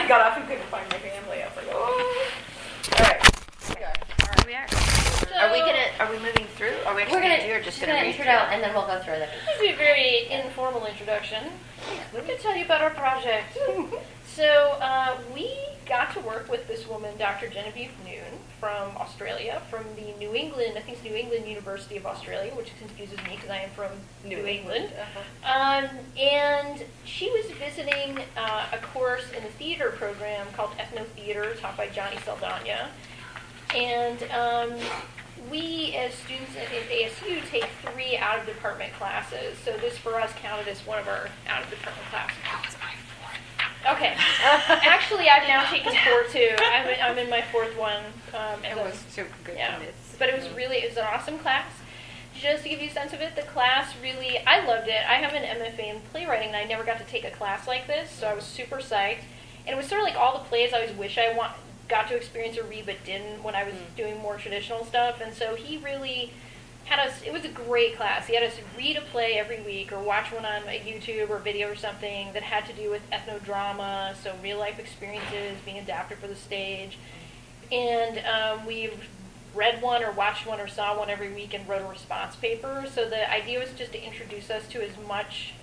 got off and couldn't find my family. I was like, oh. All right. Okay. All right. We are. So, Are we moving through? Are we we're actually gonna do or just she's gonna gonna read intro through? and then we'll go through them. This will be a very informal introduction. Let me tell you about our project. So we got to work with this woman, Dr. Genevieve Noon, from Australia, from the New England, I think it's New England University of Australia, which confuses me because I am from New England. And she was visiting a course in the theater program called Ethno-Theater, taught by Johnny Saldana. And we, as students at ASU, take 3 out-of-department classes. So this, for us, counted as one of our out-of-department classes. That was my 4th. Okay. Actually, I've now taken 4 too. I'm in my 4th one. It was super good. Yeah. But it was an awesome class. Just to give you a sense of it, the class really, I loved it. I have an MFA in playwriting, and I never got to take a class like this, so I was super psyched. And it was sort of like all the plays I always wish I got to experience or read, but didn't when I was doing more traditional stuff. And so he really had us, it was a great class. He had us read a play every week or watch one on a YouTube or video or something that had to do with ethnodrama, so real life experiences being adapted for the stage. And we read one or watched one or saw one every week and wrote a response paper. So the idea was just to introduce us to as much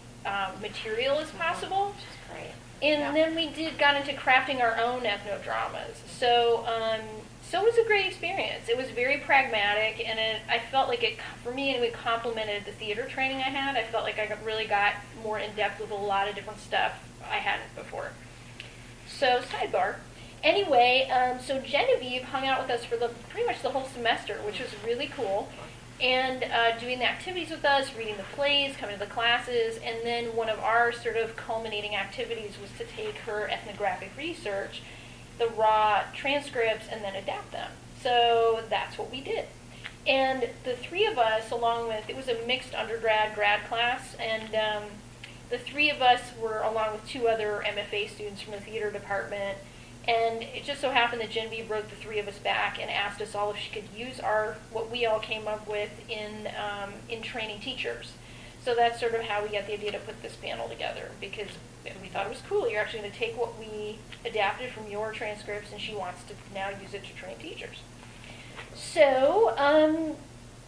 material as possible. Which is great. And then we got into crafting our own ethnodramas. So it was a great experience. It was very pragmatic, and I felt like for me, it complemented the theater training I had. I felt like I really got more in depth with a lot of different stuff I hadn't before. So sidebar. Anyway, so Genevieve hung out with us for pretty much the whole semester, which was really cool. And doing the activities with us, reading the plays, coming to the classes, and then one of our sort of culminating activities was to take her ethnographic research, the raw transcripts, and then adapt them. So that's what we did. And the 3 of us, along with, it was a mixed undergrad-grad class, and the 3 of us were along with 2 other MFA students from the theater department. And it just so happened that Genevieve wrote the 3 of us back and asked us all if she could use what we all came up with in training teachers. So that's sort of how we got the idea to put this panel together, because we thought it was cool. You're actually going to take what we adapted from your transcripts, and she wants to now use it to train teachers. So,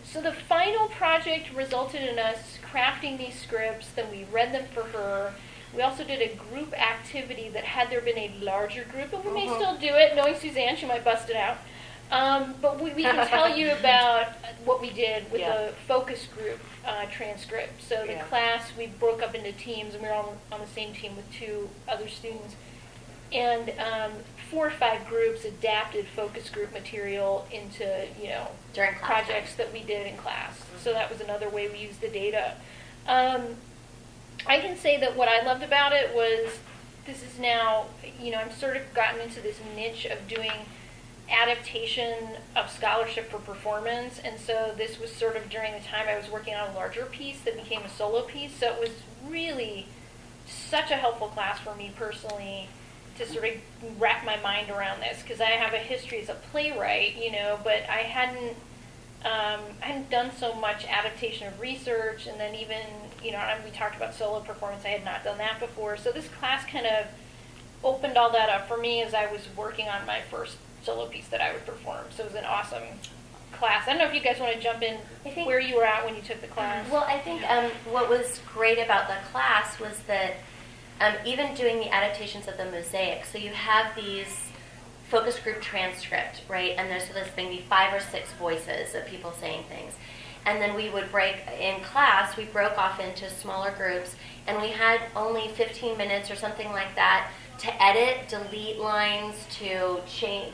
so the final project resulted in us crafting these scripts. Then we read them for her. We also did a group activity that had there been a larger group, and we may still do it. Knowing Suzanne, she might bust it out. But we can tell you about what we did with the focus group transcript. So the class, we broke up into teams, and we were all on the same team with 2 other students. And 4 or 5 groups adapted focus group material into, During class projects that we did in class. So that was another way we used the data. I can say that what I loved about it was this is now, I'm sort of gotten into this niche of doing adaptation of scholarship for performance, and so this was sort of during the time I was working on a larger piece that became a solo piece, so it was really such a helpful class for me personally to sort of wrap my mind around this, because I have a history as a playwright, but I hadn't done so much adaptation of research, and then even, we talked about solo performance, I had not done that before, so this class kind of opened all that up for me as I was working on my first solo piece that I would perform, so it was an awesome class. I don't know if you guys want to jump in where you were at when you took the class. Well, I think what was great about the class was that even doing the adaptations of the Mosaic, so you have these focus group transcript, right? And there's maybe 5 or 6 voices of people saying things. And then we would in class, we broke off into smaller groups, and we had only 15 minutes or something like that to edit, delete lines, to change,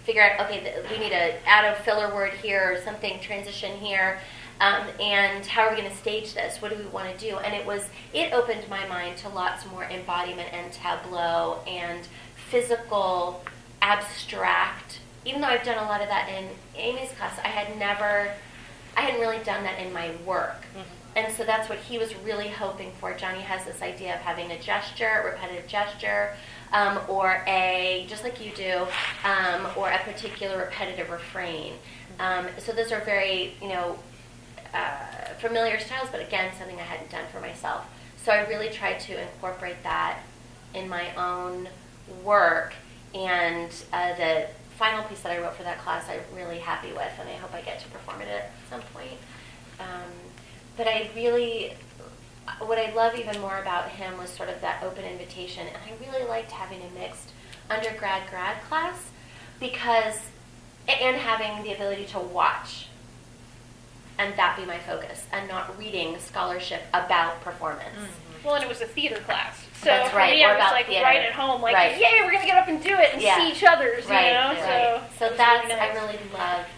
figure out, okay, we need to add a filler word here or something, transition here, and how are we going to stage this? What do we want to do? And it opened my mind to lots more embodiment and tableau and physical, abstract. Even though I've done a lot of that in Amy's class, I hadn't really done that in my work. Mm-hmm. And so that's what he was really hoping for. Johnny has this idea of having a gesture, a repetitive gesture, or just like you do, or a particular repetitive refrain. So those are very, familiar styles, but again, something I hadn't done for myself. So I really tried to incorporate that in my own work. And the final piece that I wrote for that class I'm really happy with, and I hope I get to perform it at some point. But what I love even more about him was sort of that open invitation, and I really liked having a mixed undergrad-grad class and having the ability to watch and that be my focus, and not reading scholarship about performance. Mm-hmm. Well, and it was a theater class. So That's for right, me, or I was about like theater. right at home, like, Right. yay, we're going to get up and do it and see each other's, Right, you know? right. So it was that's, really I nice. really loved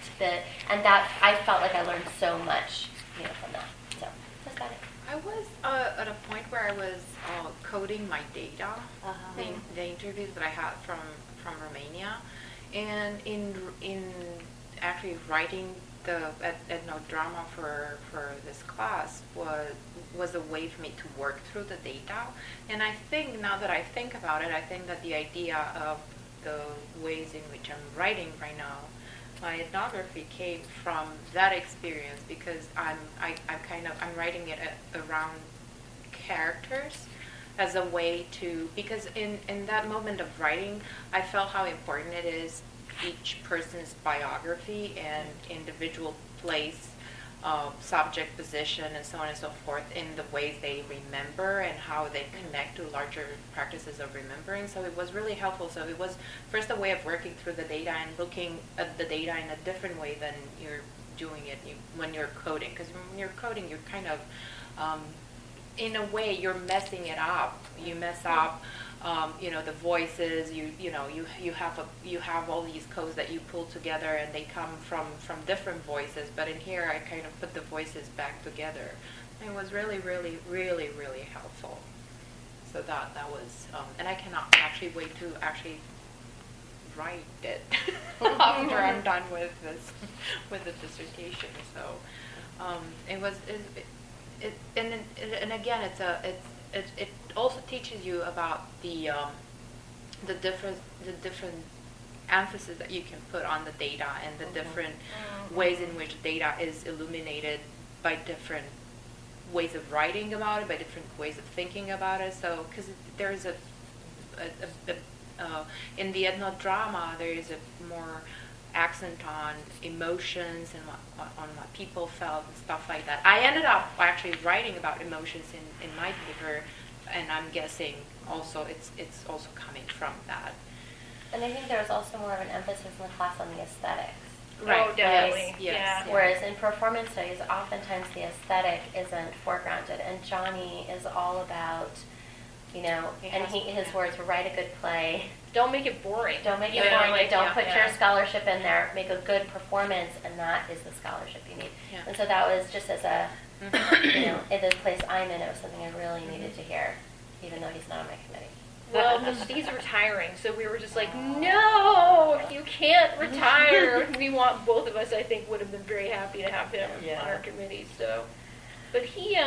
and that, I felt like I learned so much, from that. So, that's about it. I was at a point where I was coding my data, the interviews that I had from Romania, and in actually writing the ethnodrama for this class was a way for me to work through the data. And I think now that I think about it, I think that the idea of the ways in which I'm writing right now, my ethnography came from that experience, because I'm writing it around characters as a way to, because in that moment of writing, I felt how important it is each person's biography and individual place, subject, position, and so on and so forth in the ways they remember and how they connect to larger practices of remembering. So it was really helpful. So it was first a way of working through the data and looking at the data in a different way than you're doing it when you're coding. Because when you're coding, you're kind of, in a way, you're messing it up. You mess up. The voices, you have all these codes that you pull together, and they come from different voices. But in here, I kind of put the voices back together. It was really, really, really, really helpful. So that was, and I cannot actually wait to actually write it after I'm done with the dissertation. So it was, and again, it also teaches you about the different emphasis that you can put on the data, and the different ways in which data is illuminated by different ways of writing about it, by different ways of thinking about it. So, because there's in the ethnodrama, there is a more accent on emotions and on what people felt and stuff like that. I ended up actually writing about emotions in my paper, and I'm guessing also it's also coming from that. And I think there was also more of an emphasis in the class on the aesthetics. Right. Oh, definitely. Yes. Yeah. Whereas in performance studies, oftentimes the aesthetic isn't foregrounded, and Johnny is all about, his words were, write a good play. Don't make it boring. Don't make it Yeah, boring. like, Don't put yeah. your scholarship in there. Make a good performance, and that is the scholarship you need. Yeah. And so that was just as a, in this place I'm in, it was something I really needed to hear, even though he's not on my committee. Well, he's retiring, so we were just like, no, you can't retire. We want, both of us, I think, would have been very happy to have him on our committee. So, but he,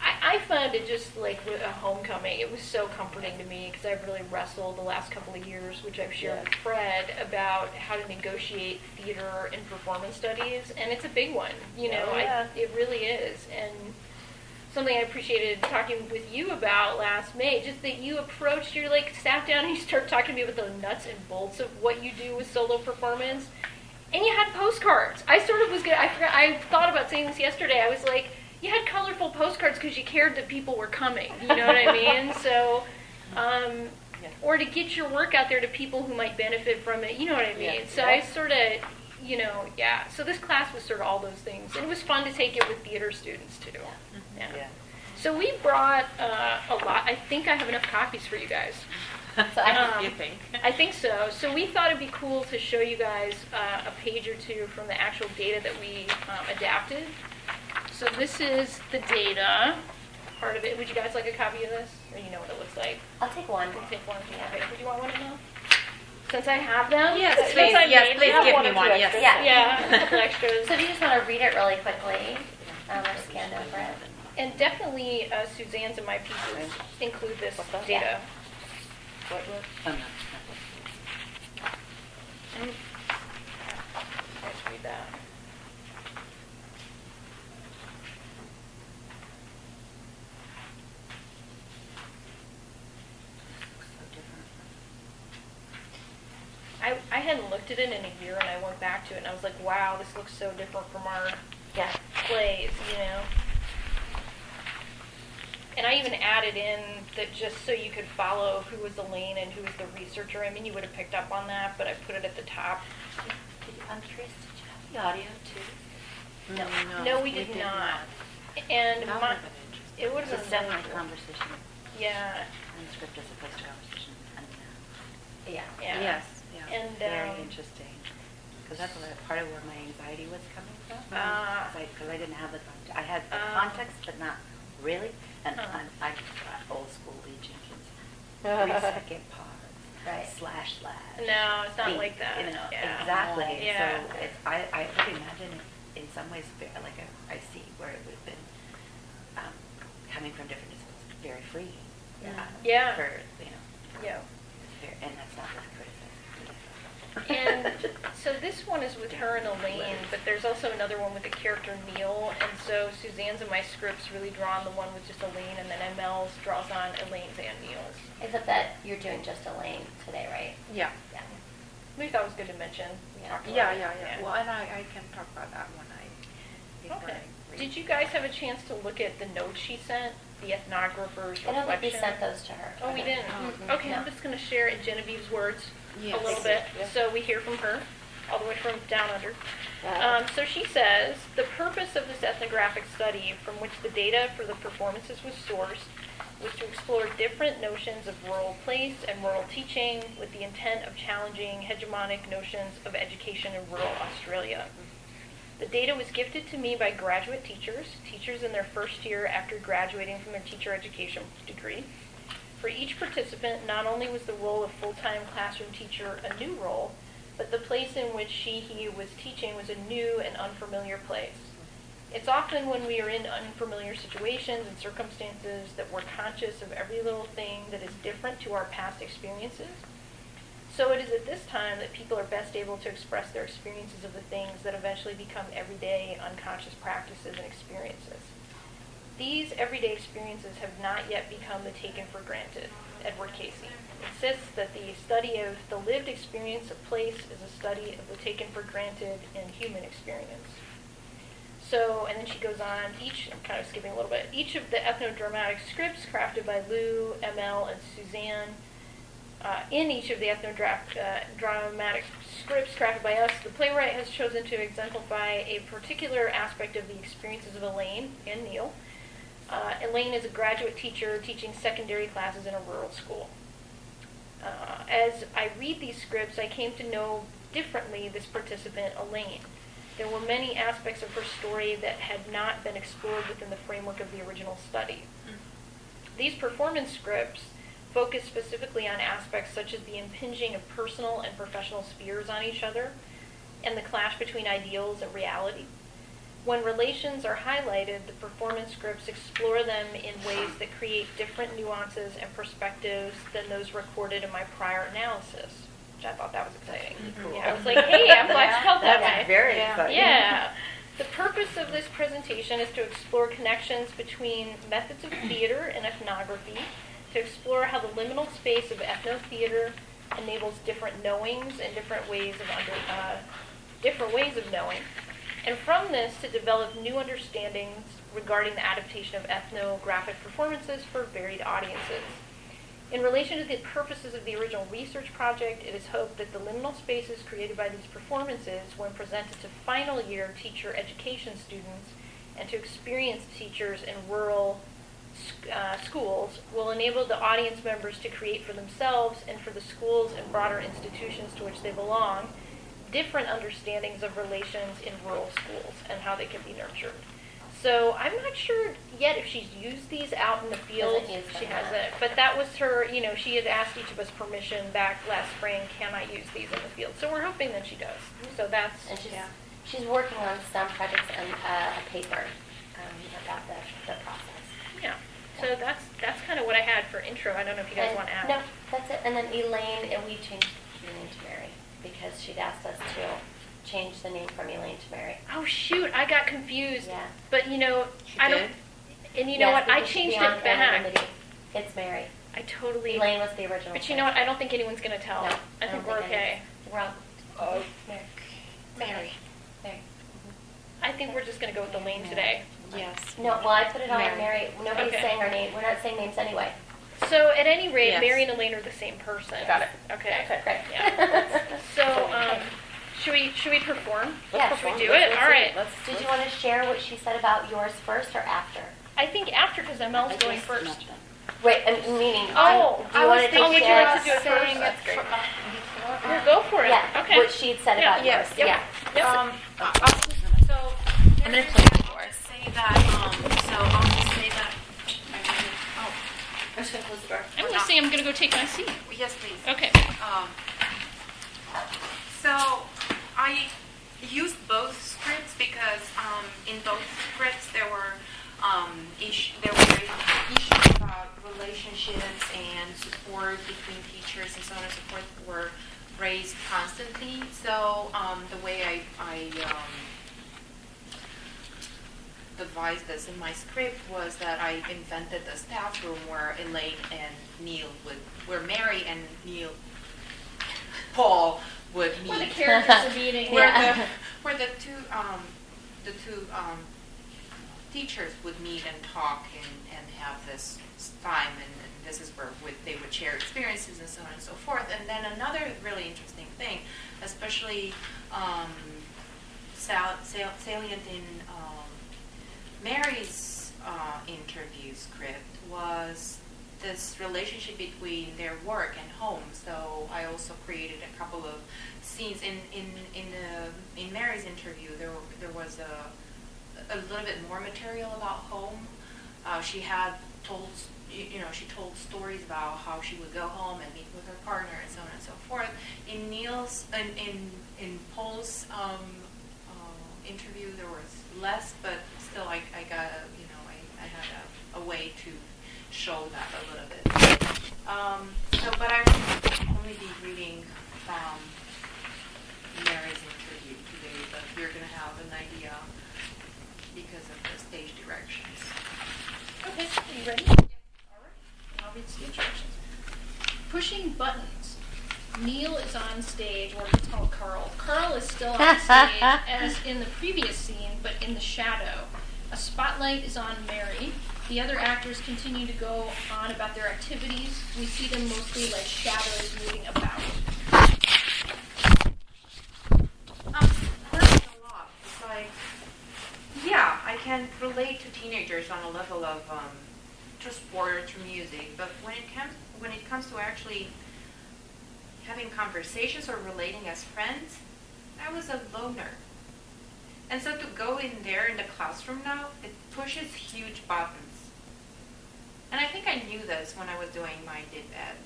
I found it just like with a homecoming. It was so comforting to me, because I've really wrestled the last couple of years, which I've shared with Fred, about how to negotiate theater and performance studies, and it's a big one. It really is, and something I appreciated talking with you about last May, just that you sat down and you started talking to me about the nuts and bolts of what you do with solo performance, and you had postcards. I thought about saying this yesterday. I was like, you had colorful postcards because you cared that people were coming, you know what I mean? So, or to get your work out there to people who might benefit from it, you know what I mean? So I sort of, so this class was sort of all those things, and it was fun to take it with theater students too. Yeah. So we brought a lot. I think I have enough copies for you guys. So you think? I think so. So we thought it'd be cool to show you guys a page or two from the actual data that we adapted. So this is the data part of it. Would you guys like a copy of this? Or you know what it looks like? I'll take one. We'll take one. Okay. Would you want one now? Since I have them? Yes, Since please. I Yes, made please them, give one me or one. two Yes. extras. Yeah. Yeah, a couple extras. So if you just want to read it really quickly, I'll scan over it. And definitely Suzanne's and my pieces include this data. Let's read that. hadn't looked at it in a year, and I went back to it, and I was like, wow, this looks so different from our Yeah. plays, you know. And I even added in that just so you could follow who was Elaine and who was the researcher. I mean, you would have picked up on that, but I put it at the top. I'm curious, did you have the audio too? No, we did not. And That would have been interesting. it would have It's been definitely really cool. conversation Yeah, and script as opposed to conversation. And Yeah. yeah. Yes, yeah. And very interesting. Because that's part of where my anxiety was coming from. Because I didn't have the context. I had the context, but not really. And I'm old school Lee Jenkins. 3-second pause. Right. Slash. No, it's not beat, like that. You know, Yeah. exactly. Yeah. So it's, I would imagine it in some ways, like I see where it would have been coming from different disciplines, very free. Yeah. For, you know, Yeah. and that's not with criticism. And so this one is with her and Elaine, but there's also another one with the character Neil. And so Suzanne's and my scripts really draw on the one with just Elaine, and then ML's draws on Elaine's and Neil's. Except that you're doing just Elaine today, right? Yeah. Yeah. We thought it was good to mention. Yeah. Talk about Yeah, it. yeah. Well, and I can talk about that when before Okay. I read. Did you guys have a chance to look at the notes she sent, the ethnographer's I don't think we reflection? sent those to her. Oh, we didn't? Mm-mm. Okay, No. I'm just going to share in Genevieve's words Yes. a little bit, Yeah. so we hear from her, all the way from down under. Uh, So she says, the purpose of this ethnographic study from which the data for the performances was sourced was to explore different notions of rural place and rural teaching with the intent of challenging hegemonic notions of education in rural Australia. The data was gifted to me by graduate teachers in their first year after graduating from their teacher education degree. For each participant, not only was the role of full-time classroom teacher a new role, but the place in which he was teaching was a new and unfamiliar place. It's often when we are in unfamiliar situations and circumstances that we're conscious of every little thing that is different to our past experiences. So it is at this time that people are best able to express their experiences of the things that eventually become everyday, unconscious practices and experiences. These everyday experiences have not yet become the taken for granted. Edward Casey insists that the study of the lived experience of place is a study of the taken for granted in human experience. So, and then she goes on, I'm kind of skipping a little bit, each of the ethnodramatic scripts crafted by Lou, ML, and Suzanne, in each of the ethnodramatic scripts crafted by us, the playwright has chosen to exemplify a particular aspect of the experiences of Elaine and Neil. Elaine is a graduate teacher teaching secondary classes in a rural school. As I read these scripts, I came to know differently this participant, Elaine. There were many aspects of her story that had not been explored within the framework of the original study. These performance scripts focus specifically on aspects such as the impinging of personal and professional spheres on each other and the clash between ideals and reality. When relations are highlighted, the performance scripts explore them in ways that create different nuances and perspectives than those recorded in my prior analysis, which I thought that was exciting. Cool. Yeah, I was like, hey, I'm glad you felt that way. That's very exciting. Yeah. The purpose of this presentation is to explore connections between methods of theater and ethnography, to explore how the liminal space of ethno-theater enables different knowings and different ways of knowing. And from this, to develop new understandings regarding the adaptation of ethnographic performances for varied audiences. In relation to the purposes of the original research project, it is hoped that the liminal spaces created by these performances, when presented to final year teacher education students and to experienced teachers in rural schools, will enable the audience members to create for themselves and for the schools and broader institutions to which they belong different understandings of relations in rural schools and how they can be nurtured. So I'm not sure yet if she's used these out in the field. Hasn't used them She yet. hasn't. But that was her, she had asked each of us permission back last spring, can I use these in the field? So we're hoping that she does. So that's, And she's working on some projects and a paper about the process. yeah. So that's kind of what I had for intro. I don't know if you guys And- want to add. No, that's it. And then Elaine, and we changed Elaine to Mary because she'd asked us to change the name from Elaine to Mary. Oh shoot, I got confused. Yeah. But She I don't. did? And you know Yes, what? I because changed beyond it back. anonymity, it's Mary. I totally. Elaine was the original. But you know what? I don't think anyone's gonna tell. No, I think we're okay. We're all Oh, Mary. Mary. Mary. I think we're just going to go with Elaine today. Yes. No, well, I put it on Mary. Mary. Nobody's Okay. saying our name. We're not saying names anyway. So at any rate, Yes. Mary and Elaine are the same person. Got it. Okay. Okay, great. Yeah. So should we perform? Yes. Should we do it? All right. Did you want to share what she said about yours first or after? I think after, because Mel's going first. Wait, meaning. Oh, do you want to thinking take would you like to share? do it first? That's great. Well, go for it. Yeah, Okay. what she had said about Yes. yours. Yep. Yeah. Yep. So I'm gonna play it for us. say that. So I'll just say that. Oh, I'm just going to close the door. I'm going to say I'm going to go take my seat. yes, please. Okay. So I used both scripts because in both scripts there were issues about relationships and support between teachers and so on and so forth were raised constantly. So the way I devised this in my script was that I invented the staff room where Elaine and Neil where Mary and Paul would meet. Where the characters are meeting. Yeah. Where the two teachers would meet and talk and have this time, and this is where they would share experiences and so on and so forth. And then another really interesting thing, especially salient in Mary's interview script, was this relationship between their work and home. So I also created a couple of scenes in Mary's interview. There was a little bit more material about home. She had told she told stories about how she would go home and meet with her partner and so on and so forth. In in Paul's interview, there was less, but still I got I had a way to show that a little bit. But I will only be reading Mary's interview today, but you're going to have an idea because of the stage directions. Okay, are you ready? Yeah. All right. I'll read the instructions. Pushing buttons. Neil is on stage, or it's called Carl. Carl is still on stage as in the previous scene, but in the shadow. A spotlight is on Mary. The other actors continue to go on about their activities. We see them mostly like shadows moving about. Learning a lot. It's like, yeah, I can relate to teenagers on a level of to sport, to music, but when it comes to actually having conversations or relating as friends, I was a loner. And so to go in there in the classroom now, it pushes huge buttons. And I think I knew this when I was doing my DIP ed.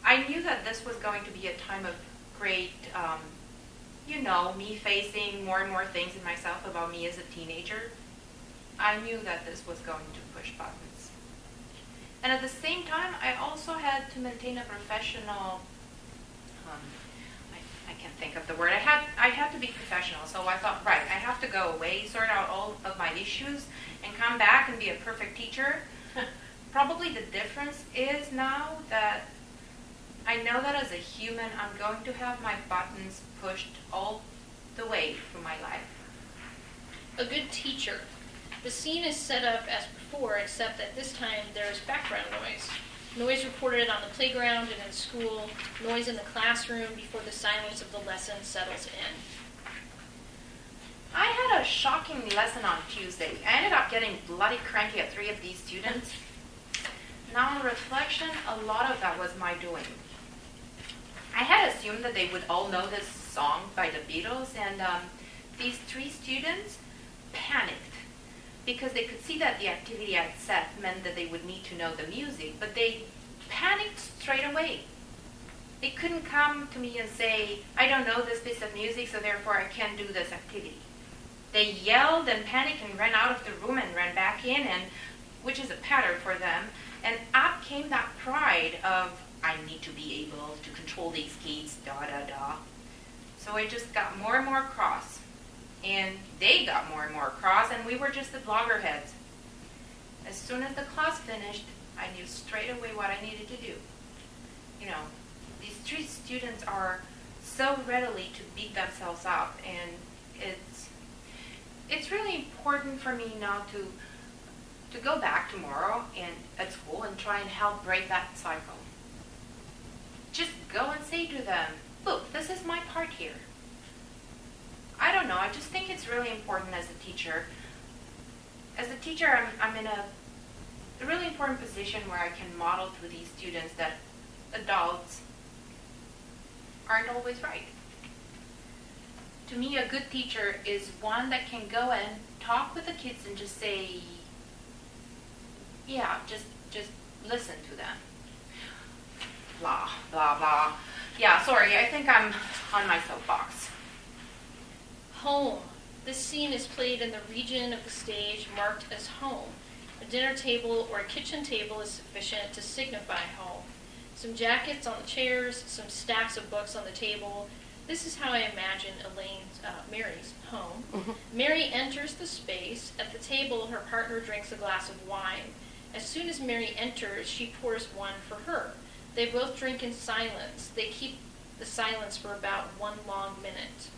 I knew that this was going to be a time of great, me facing more and more things in myself about me as a teenager. I knew that this was going to push buttons. And at the same time, I also had to maintain a professional, I can't think of the word. I had to be professional. So I thought, right, I have to go away, sort out all of my issues, and come back and be a perfect teacher. Probably the difference is now that I know that as a human, I'm going to have my buttons pushed all the way through my life. A good teacher. The scene is set up as before, except that this time there is background noise. Noise reported on the playground and in school, noise in the classroom before the silence of the lesson settles in. I had a shocking lesson on Tuesday. I ended up getting bloody cranky at 3 of these students. Now on reflection, a lot of that was my doing. I had assumed that they would all know this song by the Beatles, and these 3 students panicked because they could see that the activity I'd set meant that they would need to know the music, but they panicked straight away. They couldn't come to me and say, I don't know this piece of music, so therefore I can't do this activity. They yelled and panicked and ran out of the room and ran back in, and which is a pattern for them. And up came that pride of, I need to be able to control these kids, So I just got more and more cross. And they got more and more cross, and we were just the loggerheads. As soon as the class finished, I knew straight away what I needed to do. These 3 students are so readily to beat themselves up, and it's really important for me now to go back tomorrow and at school and try and help break that cycle. Just go and say to them, look, this is my part here. I don't know, I just think it's really important as a teacher. As a teacher, I'm in a really important position where I can model to these students that adults aren't always right. To me, a good teacher is one that can go and talk with the kids and just say, yeah, just listen to them. Blah, blah, blah. Yeah, sorry, I think I'm on my soapbox. Home. This scene is played in the region of the stage marked as home. A dinner table or a kitchen table is sufficient to signify home. Some jackets on the chairs, some stacks of books on the table. This is how I imagine Mary's home. Mm-hmm. Mary enters the space. At the table, her partner drinks a glass of wine. As soon as Mary enters, she pours one for her. They both drink in silence. They keep the silence for about 1 long minute.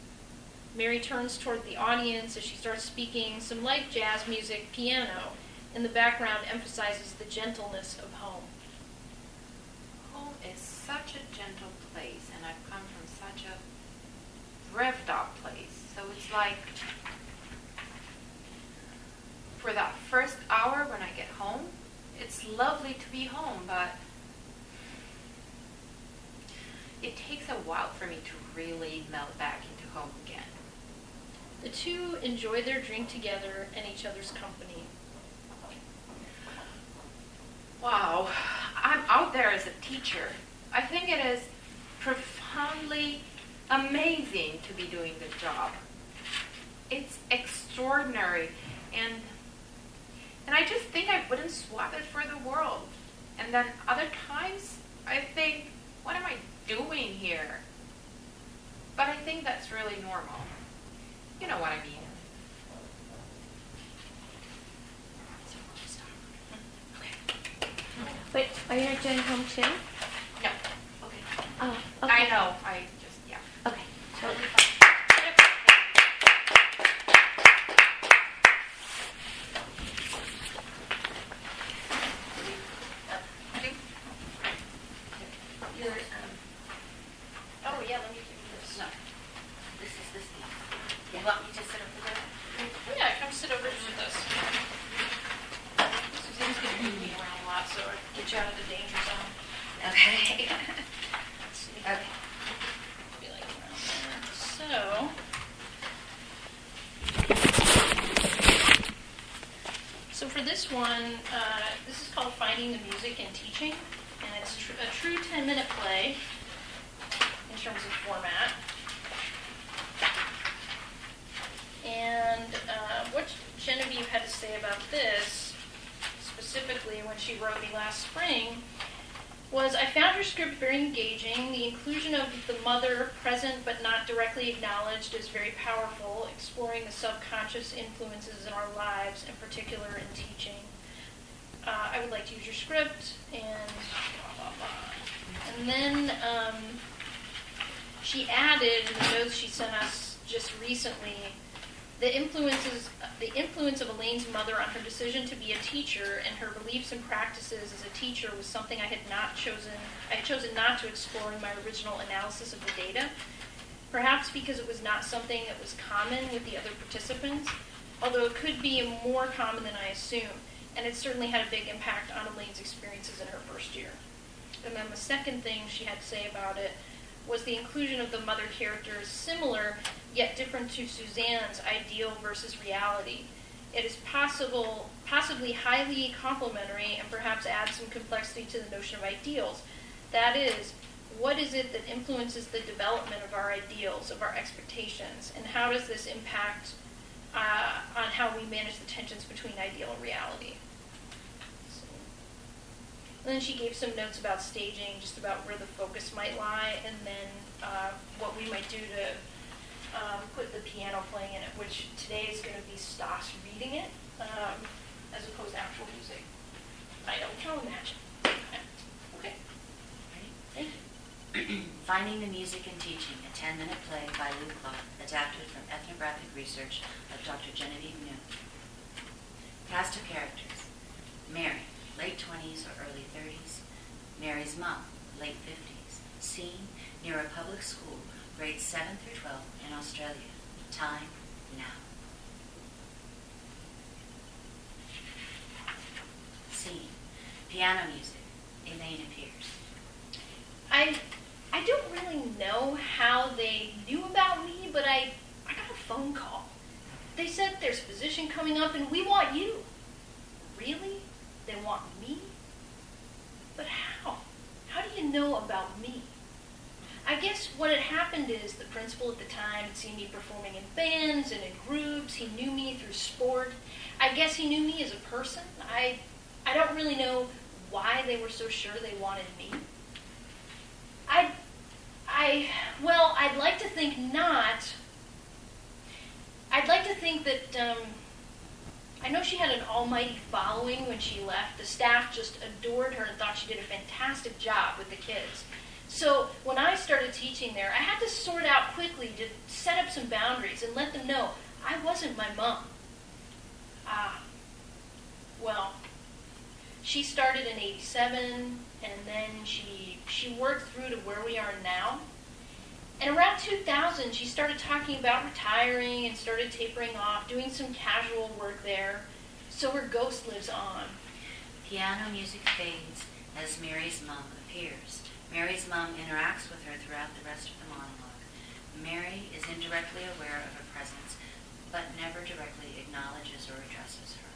Mary turns toward the audience as she starts speaking. Some light jazz music, piano, in the background emphasizes the gentleness of home. Home is such a gentle place, and I've come from such a revved up place. So it's like, for that first hour when I get home, it's lovely to be home, but it takes a while for me to really melt back into home again. The two enjoy their drink together and each other's company. Wow, I'm out there as a teacher. I think it is profoundly amazing to be doing this job. It's extraordinary, and I just think I wouldn't swap it for the world. And then other times, I think, what am I doing here? But I think that's really normal. You know what I mean. Wait, are you not doing home too? No. Okay. Oh, okay. I know. I just, yeah. Okay, totally fine. Oh, yeah, let me give you this. No. This is this one. Yeah. You want me to sit over there? Yeah, come sit over here with us. Suzanne's going to move me around a lot, so I get you out of the danger zone. Okay. Let's see. Okay. Be like around there. So for this one, this is called Finding the Music in Teaching, and it's a true 10-minute play in terms of format. And what Genevieve had to say about this, specifically when she wrote me last spring, was I found her script very engaging. The inclusion of the mother, present but not directly acknowledged, is very powerful, exploring the subconscious influences in our lives, in particular in teaching. I would like to use your script, and blah, blah, blah. And then she added in the notes she sent us just recently, the influence of Elaine's mother on her decision to be a teacher and her beliefs and practices as a teacher was something I had chosen not to explore in my original analysis of the data, perhaps because it was not something that was common with the other participants, although it could be more common than I assumed, and it certainly had a big impact on Elaine's experiences in her first year. And then the second thing she had to say about it was the inclusion of the mother characters similar yet different to Suzanne's ideal versus reality. It is possibly highly complementary and perhaps adds some complexity to the notion of ideals. That is, what is it that influences the development of our ideals, of our expectations, and how does this impact on how we manage the tensions between ideal and reality? And then she gave some notes about staging, just about where the focus might lie, and then what we might do to put the piano playing in it, which today is going to be Stas reading it, as opposed to actual music. I don't imagine. Okay. Ready? Thank you. Finding the Music in Teaching, a 10-minute play by Lou Clark, adapted from ethnographic research of Dr. Genevieve New. Cast of characters: Mary, late 20s or early 30s. Mary's mom, late 50s. Scene: near a public school, grades 7 through 12 in Australia. Time: now. Scene: piano music. Elaine appears. I don't really know how they knew about me, but I got a phone call. They said there's a position coming up and we want you. Really? They want me? But how? How do you know about me? I guess what had happened is the principal at the time had seen me performing in bands and in groups. He knew me through sport. I guess he knew me as a person. I don't really know why they were so sure they wanted me. Well, I'd like to think not. I'd like to think that, I know she had an almighty following when she left. The staff just adored her and thought she did a fantastic job with the kids. So when I started teaching there, I had to sort out quickly to set up some boundaries and let them know I wasn't my mom. Well, she started in '87, and then she worked through to where we are now. And around 2000, she started talking about retiring and started tapering off, doing some casual work there. So her ghost lives on. Piano music fades as Mary's mom appears. Mary's mom interacts with her throughout the rest of the monologue. Mary is indirectly aware of her presence, but never directly acknowledges or addresses her.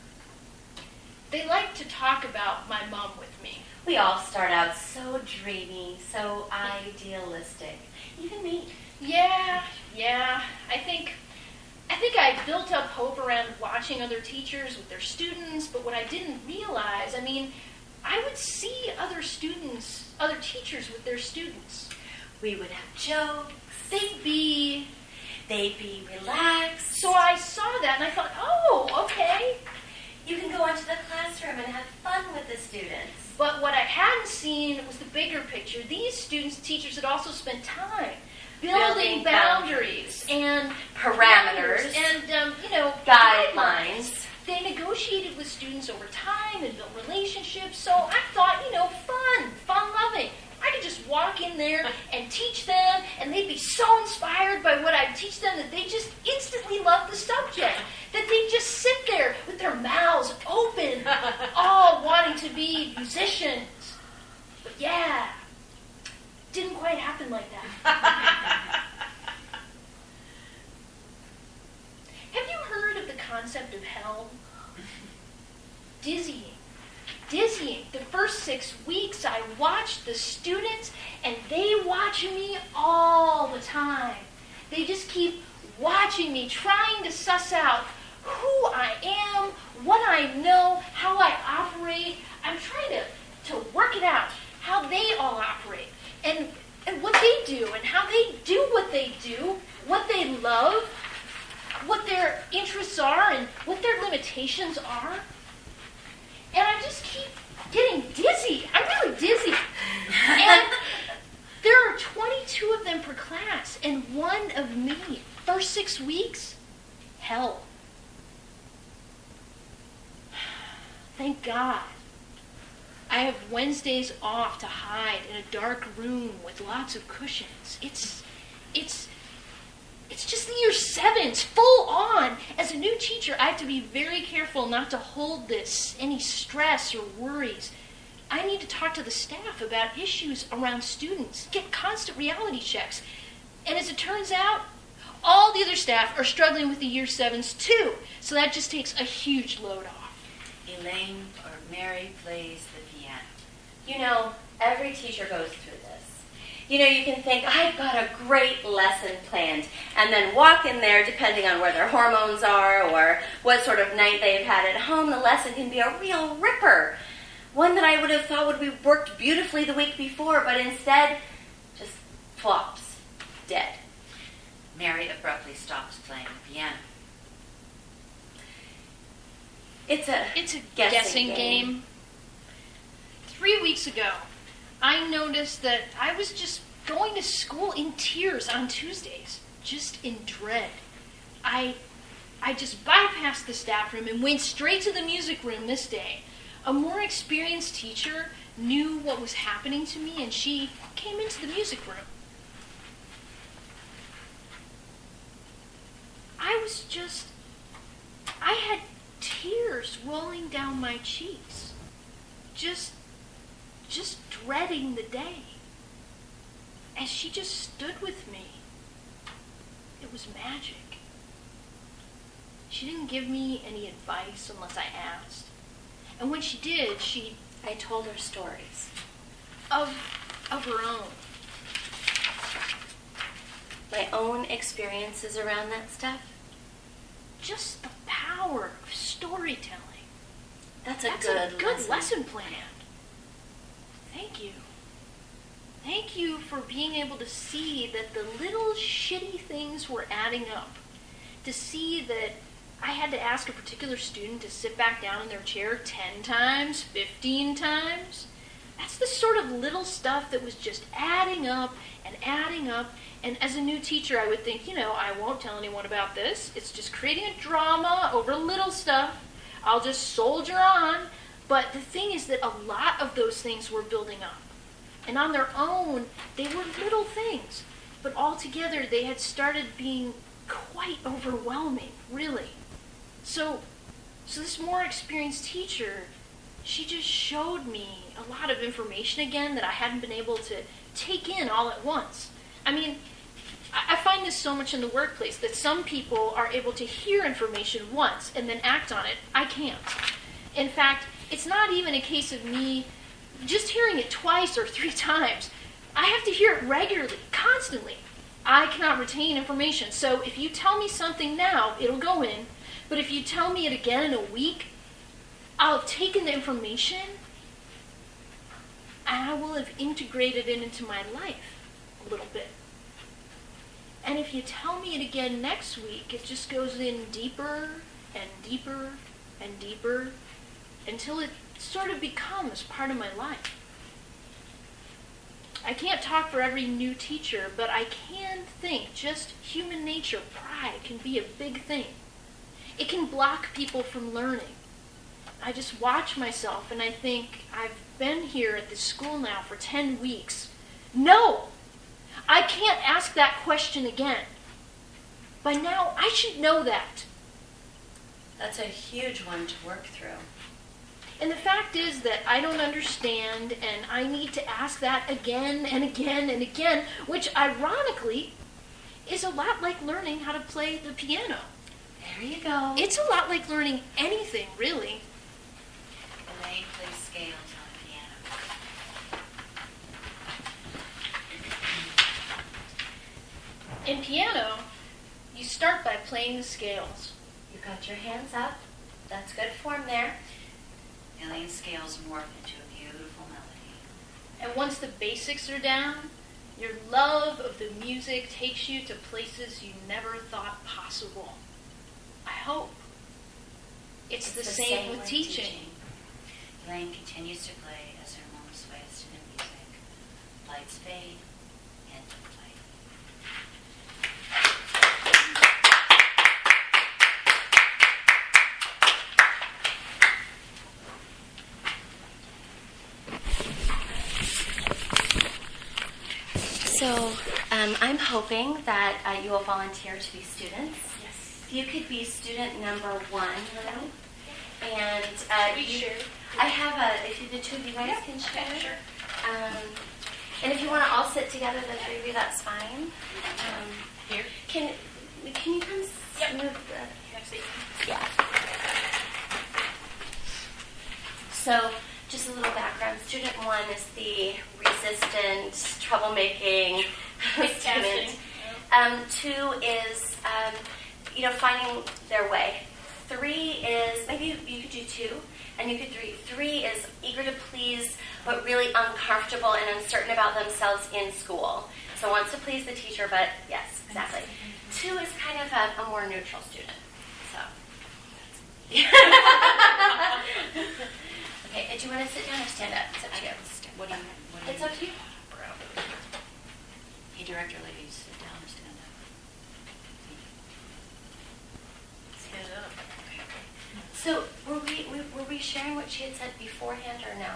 They like to talk about my mom with me. We all start out so dreamy, so idealistic. Even me. Yeah. I think I built up hope around watching other teachers with their students, but what I didn't realize, I would see other teachers with their students. We would have jokes. They'd be relaxed. So I saw that and I thought, oh, okay. You can go into the classroom and have fun with the students. But what I hadn't seen was the bigger picture. These teachers had also spent time building boundaries and parameters and guidelines. They negotiated with students over time and built relationships. So I thought, fun-loving. I could just walk in there and teach them, and they'd be so inspired by what I teach them that they just instantly love the subject. That they'd just sit there with their mouths open, all wanting to be musicians. But yeah, didn't quite happen like that. Have you heard of the concept of hell? Dizzying. The first 6 weeks I watched the students, and they watch me all the time. They just keep watching me, trying to suss out who I am, what I know, how I operate. I'm trying to work it out, how they all operate, and what they do, and how they do what they do, what they love, what their interests are, and what their limitations are. And I just keep getting dizzy. I'm really dizzy. And there are 22 of them per class, and one of me. First 6 weeks, hell. Thank God. I have Wednesdays off to hide in a dark room with lots of cushions. It's just the year 7. It's full on. As a new teacher, I have to be very careful not to hold any stress or worries. I need to talk to the staff about issues around students, get constant reality checks. And as it turns out, all the other staff are struggling with the year 7s too. So that just takes a huge load off. Elaine or Mary plays the piano. Every teacher goes through this. You can think, I've got a great lesson planned, and then walk in there, depending on where their hormones are or what sort of night they've had at home, the lesson can be a real ripper. One that I would have thought would be worked beautifully the week before, but instead just flops, dead. Mary abruptly stops playing the piano. It's a guessing game. 3 weeks ago, I noticed that I was just going to school in tears on Tuesdays, just in dread. I just bypassed the staff room and went straight to the music room this day. A more experienced teacher knew what was happening to me, and she came into the music room. I had tears rolling down my cheeks, just dreading the day. As she just stood with me, it was magic. She didn't give me any advice unless I asked. And when she did, I told her stories. Of her own. My own experiences around that stuff. Just the power of storytelling. That's a good lesson plan. Thank you. Thank you for being able to see that the little shitty things were adding up. To see that I had to ask a particular student to sit back down in their chair 10 times, 15 times. That's the sort of little stuff that was just adding up and adding up. And as a new teacher, I would think, I won't tell anyone about this. It's just creating a drama over little stuff. I'll just soldier on. But the thing is that a lot of those things were building up. And on their own, they were little things. But altogether, they had started being quite overwhelming, really. So this more experienced teacher, she just showed me a lot of information again that I hadn't been able to take in all at once. I mean, I find this so much in the workplace that some people are able to hear information once and then act on it. I can't. In fact, it's not even a case of me just hearing it twice or 3 times. I have to hear it regularly, constantly. I cannot retain information. So if you tell me something now, it'll go in. But if you tell me it again in a week, I'll have taken the information and I will have integrated it into my life a little bit. And if you tell me it again next week, it just goes in deeper and deeper and deeper until it sort of becomes part of my life. I can't talk for every new teacher, but I can think just human nature, pride can be a big thing. It can block people from learning. I just watch myself and I think, I've been here at this school now for 10 weeks. No! I can't ask that question again. By now, I should know that. That's a huge one to work through. And the fact is that I don't understand, and I need to ask that again and again and again, which ironically is a lot like learning how to play the piano. There you go. It's a lot like learning anything, really. Elaine plays scales on the piano. In piano, you start by playing the scales. You got your hands up. That's good form there. Elaine's scales morph into a beautiful melody. And once the basics are down, your love of the music takes you to places you never thought possible. I hope. It's the same with teaching. Elaine continues to play as her mom sways to the music. Lights fade, and play. So I'm hoping that you will volunteer to be students. Yes. If you could be student number 1, Lily. And We share. I have if the two of you guys can share. Yeah, sure. And if you want to all sit together, the 3 of you, that's fine. Here. Can you come move the... Yeah. So, just a little background. Student 1 is the resistant, troublemaking student. 2 is, finding their way. 3 is, maybe you could do 2, and you could 3. 3 is eager to please, but really uncomfortable and uncertain about themselves in school. So wants to please the teacher, but yes, exactly. 2 is kind of a more neutral student. So. Okay, do you want to sit down or stand up? It's up to you. What do you It's up to you. Hey, director ladies, sit down or stand up. Stand up. So were we sharing what she had said beforehand or no?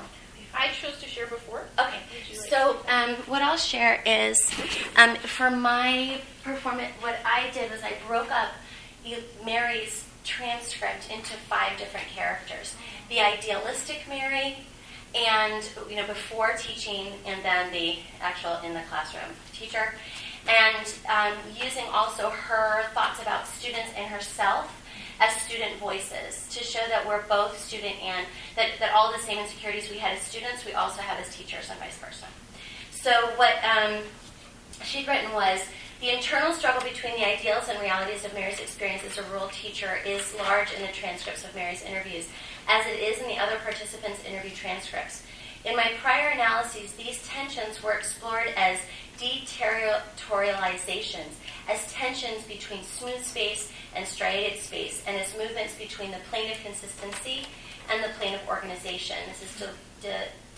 I chose to share before. Okay, Would you like so to? what I'll share is for my performance, what I did was I broke up Mary's transcript into 5 different characters. The idealistic Mary, and before teaching, and then the actual in the classroom teacher, and using also her thoughts about students and herself as student voices to show that we're both student and that all the same insecurities we had as students, we also have as teachers and vice versa. So what she'd written was, the internal struggle between the ideals and realities of Mary's experience as a rural teacher is large in the transcripts of Mary's interviews, as it is in the other participants' interview transcripts. In my prior analyses, these tensions were explored as deterritorializations, as tensions between smooth space and striated space, and as movements between the plane of consistency and the plane of organization. This is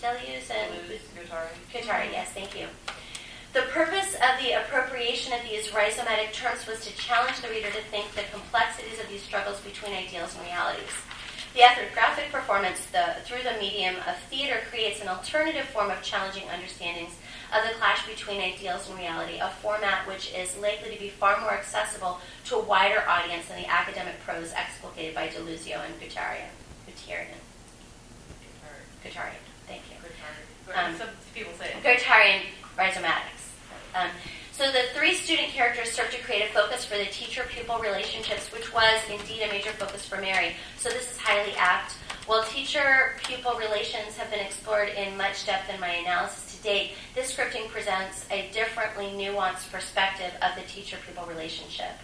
Deleuze and Guattari, yes, thank you. The purpose of the appropriation of these rhizomatic terms was to challenge the reader to think the complexities of these struggles between ideals and realities. The ethnographic performance through the medium of theater creates an alternative form of challenging understandings of the clash between ideals and reality, a format which is likely to be far more accessible to a wider audience than the academic prose explicated by Deleuze and Guattarian. Thank you. Some people say it. Guattarian rhizomatics. So the 3 student characters serve to create a focus for the teacher-pupil relationships, which was indeed a major focus for Mary. So this is highly apt. While teacher-pupil relations have been explored in much depth in my analysis to date, this scripting presents a differently nuanced perspective of the teacher-pupil relationship.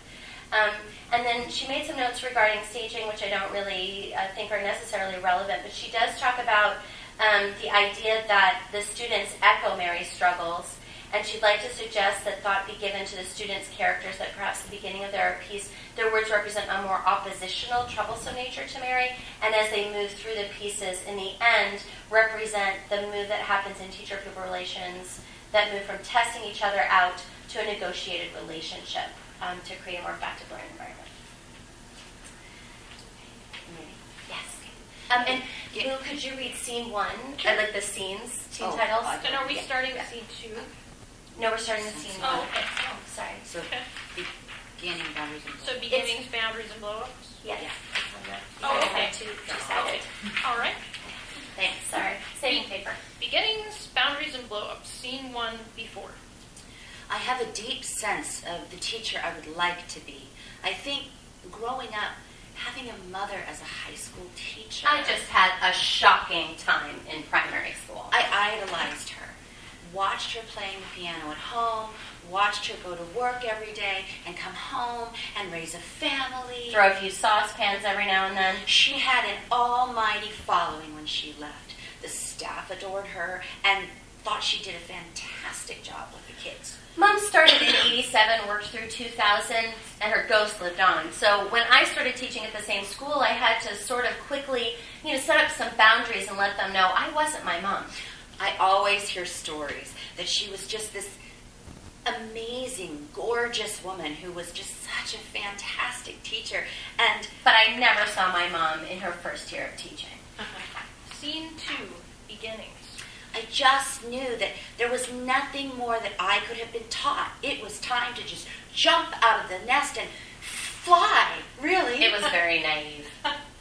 And then she made some notes regarding staging, which I don't really think are necessarily relevant, but she does talk about the idea that the students echo Mary's struggles, and she'd like to suggest that thought be given to the students' characters, that perhaps the beginning of their piece, their words represent a more oppositional, troublesome nature to Mary, and as they move through the pieces, in the end, represent the move that happens in teacher-pupil relations, that move from testing each other out to a negotiated relationship to create a more effective learning environment. Yes. And Lou, could you read scene 1? Sure. I'd like the scene titles. And are we starting with scene 2? No, we're starting with scene 1. Oh, okay. Oh, sorry. So, beginning, boundaries, and So beginnings, boundaries, and blow-ups? Yes. Oh, okay. Two-sided. All right. Thanks, sorry. Saving paper. Beginnings, boundaries, and blow-ups. Scene 1 before. I have a deep sense of the teacher I would like to be. I think growing up, having a mother as a high school teacher... I just had a shocking time in primary school. I idolized her. Watched her playing the piano at home, watched her go to work every day and come home and raise a family. Throw a few saucepans every now and then. She had an almighty following when she left. The staff adored her and thought she did a fantastic job with the kids. Mom started in 87, worked through 2000, and her ghost lived on. So when I started teaching at the same school, I had to sort of quickly, set up some boundaries and let them know I wasn't my mom. I always hear stories that she was just this amazing, gorgeous woman who was just such a fantastic teacher. But I never saw my mom in her first year of teaching. Scene 2, beginnings. I just knew that there was nothing more that I could have been taught. It was time to just jump out of the nest and fly, really. It was very naive.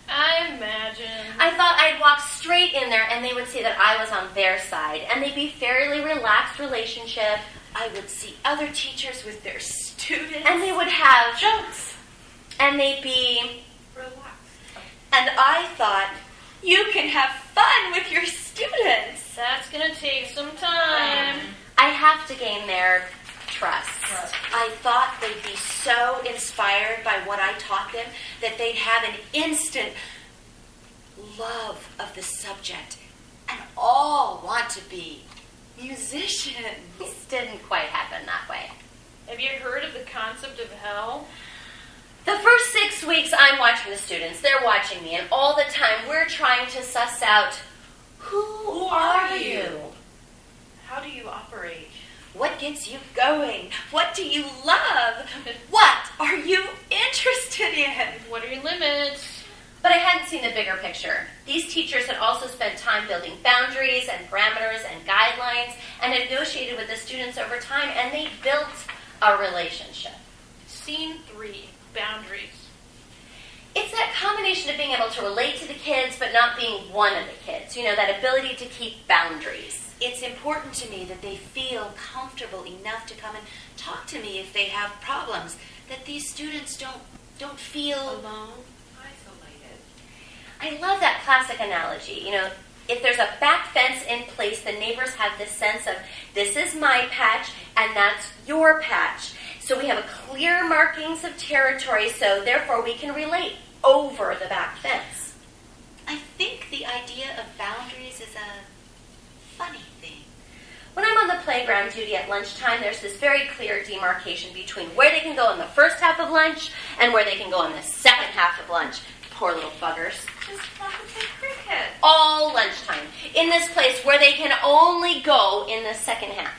I imagine. I thought I'd walk straight in there and they would see that I was on their side, and they'd be fairly relaxed relationship. I would see other teachers with their students. And they would have jokes. And they'd be Relax. And I thought, you can have fun with your students. That's going to take some time. I have to gain their trust. I thought they'd be so inspired by what I taught them that they'd have an instant love of the subject and all want to be musicians. This didn't quite happen that way. Have you heard of the concept of hell? The first 6 weeks, I'm watching the students. They're watching me. And all the time, we're trying to suss out, who are you? How do you operate? What gets you going? What do you love? What are you interested in? What are your limits? But I hadn't seen the bigger picture. These teachers had also spent time building boundaries and parameters and guidelines and negotiated with the students over time, and they built a relationship. Scene 3, boundaries. It's that combination of being able to relate to the kids but not being one of the kids. That ability to keep boundaries. It's important to me that they feel comfortable enough to come and talk to me if they have problems, that these students don't feel alone, isolated. I love that classic analogy. If there's a back fence in place, the neighbors have this sense of, this is my patch and that's your patch. So we have a clear markings of territory, so therefore we can relate over the back fence. I think the idea of boundaries is a funny thing. When I'm on the playground duty at lunchtime, there's this very clear demarcation between where they can go in the first half of lunch and where they can go in the second half of lunch. Poor little buggers. Just want to play cricket. All lunchtime. In this place where they can only go in the second half.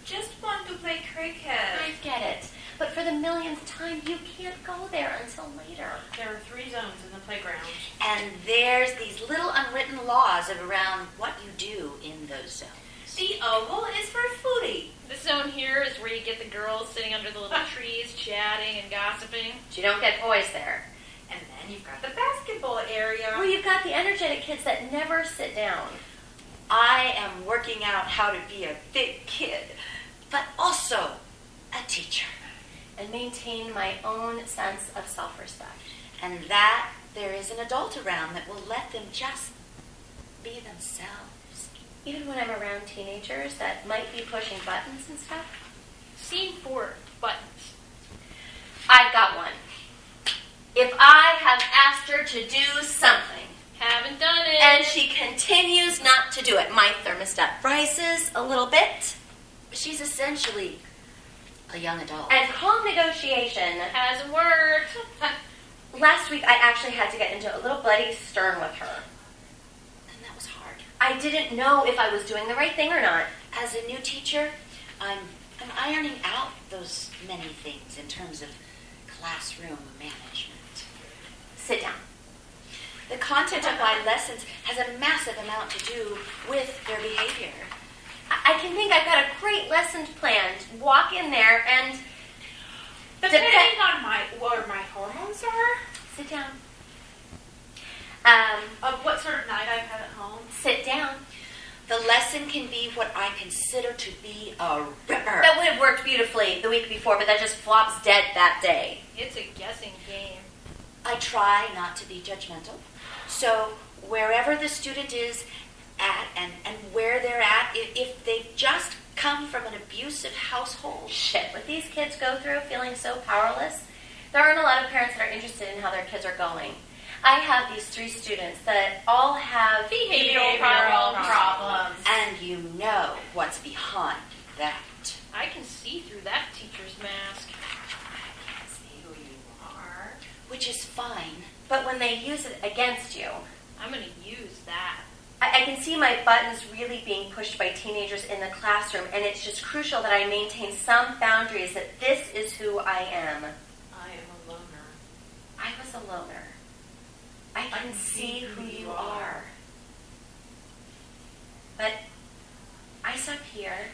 Just want to play cricket. I get it. But for the millionth time, you can't go there until later. There are 3 zones in the playground. And there's these little unwritten laws around what you do in those zones. The oval is for foodie. The zone here is where you get the girls sitting under the little trees, chatting and gossiping. But you don't get boys there. And then you've got the basketball area. Where you've got the energetic kids that never sit down. I am working out how to be a big kid, but also a teacher. And maintain my own sense of self-respect. And that there is an adult around that will let them just be themselves. Even when I'm around teenagers that might be pushing buttons and stuff. Scene 4, buttons. I've got one. If I have asked her to do something, Haven't done it. and she continues not to do it, my thermostat rises a little bit. She's essentially a young adult. And calm negotiation. Hasn't worked. Last week, I actually had to get into a little bloody stern with her. And that was hard. I didn't know if I was doing the right thing or not. As a new teacher, I'm ironing out those many things in terms of classroom management. Sit down. The content of my lessons has a massive amount to do with their behavior. I can think I've got a great lesson planned. Walk in there and... Depending on where my hormones are, Sit down. of what sort of night I've had at home. Sit down. The lesson can be what I consider to be a ripper. That would have worked beautifully the week before, but that just flops dead that day. It's a guessing game. I try not to be judgmental. So wherever the student is at and where they're at, if they've just come from an abusive household. Shit, what these kids go through feeling so powerless, there aren't a lot of parents that are interested in how their kids are going. I have these 3 students that all have Behavioral problems. And you know what's behind that. I can see through that teacher's mask. I can't see who you are. Which is fine. But when they use it against you, I'm going to use that. I can see my buttons really being pushed by teenagers in the classroom, and it's just crucial that I maintain some boundaries, that this is who I am. I am a loner. I was a loner. I can see who you are. But I stop here,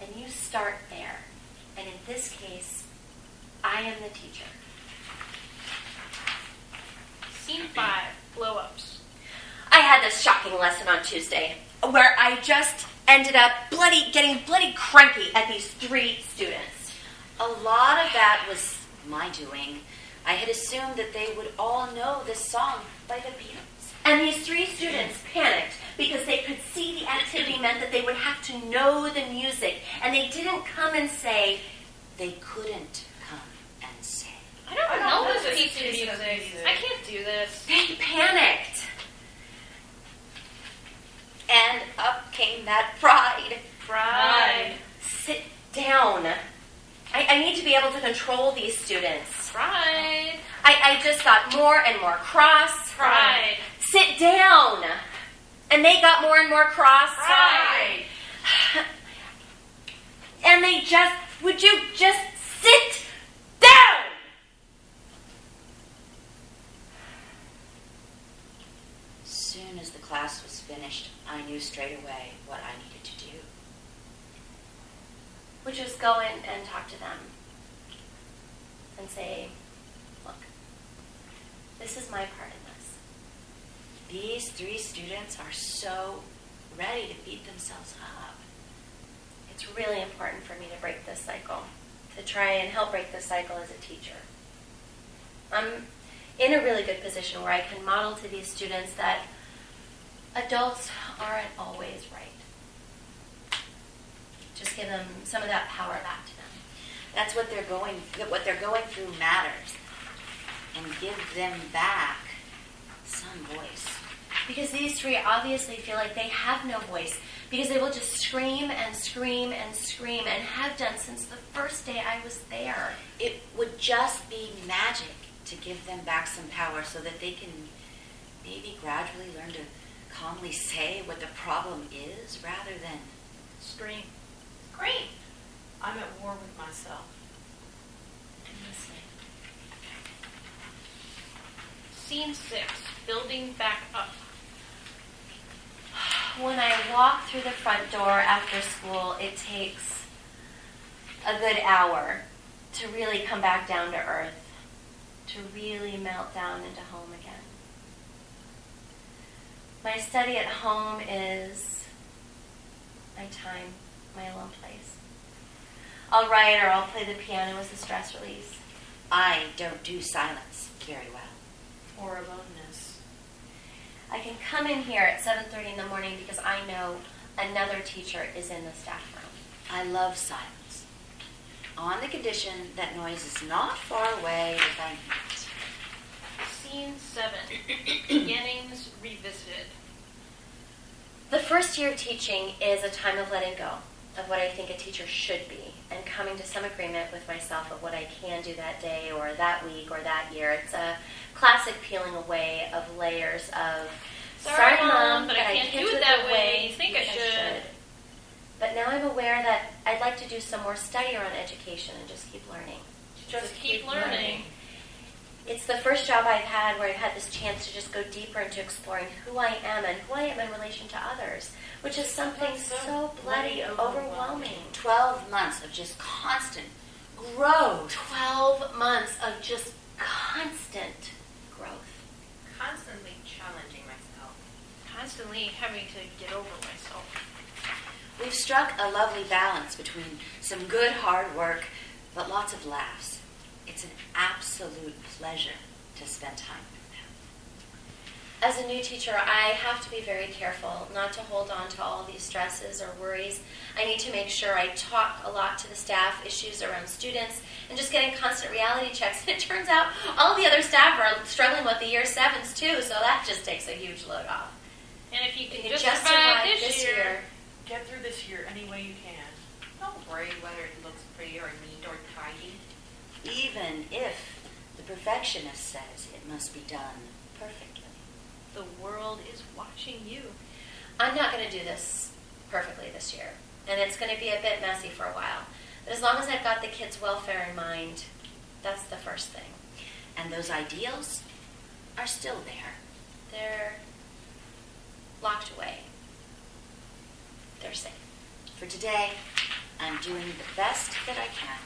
and you start there. And in this case, I am the teacher. Scene 5, blow-ups. I had this shocking lesson on Tuesday where I just ended up getting bloody cranky at these 3 students. A lot of that was my doing. I had assumed that they would all know this song by the Beatles. And these 3 students panicked because they could see the activity meant that they would have to know the music. And they didn't come and say, They couldn't come and say. I don't know know this this piece piece of of music. music. I can't do this. they panicked. And up came that pride. Pride. Sit down. I need to be able to control these students. Pride. I just got more and more cross. Pride. Sit down. And they got more and more cross. Pride. and they just, would you just sit down? As soon as the class was finished, I knew straight away what I needed to do. Which was go in and talk to them and say, look, this is my part in this. These 3 students are so ready to beat themselves up. It's really important for me to break this cycle, to try and help break this cycle as a teacher. I'm in a really good position where I can model to these students that adults aren't always right. Just give them some of that power back to them. That's what they're going through matters. And give them back some voice. Because these 3 obviously feel like they have no voice, because they will just scream and scream and scream, and have done since the first day I was there. It would just be magic to give them back some power so that they can maybe gradually learn to calmly say what the problem is rather than Scream. Great. I'm at war with myself. Scene 6, building back up. When I walk through the front door after school, it takes a good hour to really come back down to earth, to really melt down into home again. My study at home is my time, my alone place. I'll write or I'll play the piano as a stress release. I don't do silence very well. Or aloneness. I can come in here at 7:30 in the morning because I know another teacher is in the staff room. I love silence, on the condition that noise is not far away if I need it. Scene 7, beginnings revisited. The first year of teaching is a time of letting go of what I think a teacher should be and coming to some agreement with myself of what I can do that day or that week or that year. It's a classic peeling away of layers of, Sorry, Mom, but that I can't do the it that way. way You think I should. But now I'm aware that I'd like to do some more study around education and just keep learning. Just keep learning. It's the first job I've had where I've had this chance to just go deeper into exploring who I am and who I am in relation to others, which is something That's so so bloody overwhelming. 12 months of just constant growth. 12 months of just constant growth. Constantly challenging myself. Constantly having to get over myself. We've struck a lovely balance between some good hard work, but lots of laughs. It's an absolute pleasure to spend time with them. As a new teacher, I have to be very careful not to hold on to all these stresses or worries. I need to make sure I talk a lot to the staff, issues around students, and just getting constant reality checks. And it turns out all the other staff are struggling with the year 7s too, so that just takes a huge load off. And if you can You just just survive survive this year, Get through this year any way you can. Don't worry whether it looks pretty or neat or tidy. Even if the perfectionist says it must be done perfectly. the world is watching you. I'm not going to do this perfectly this year, and it's going to be a bit messy for a while. But as long as I've got the kids' welfare in mind, that's the first thing. And those ideals are still there. They're locked away. They're safe. For today, I'm doing the best that I can.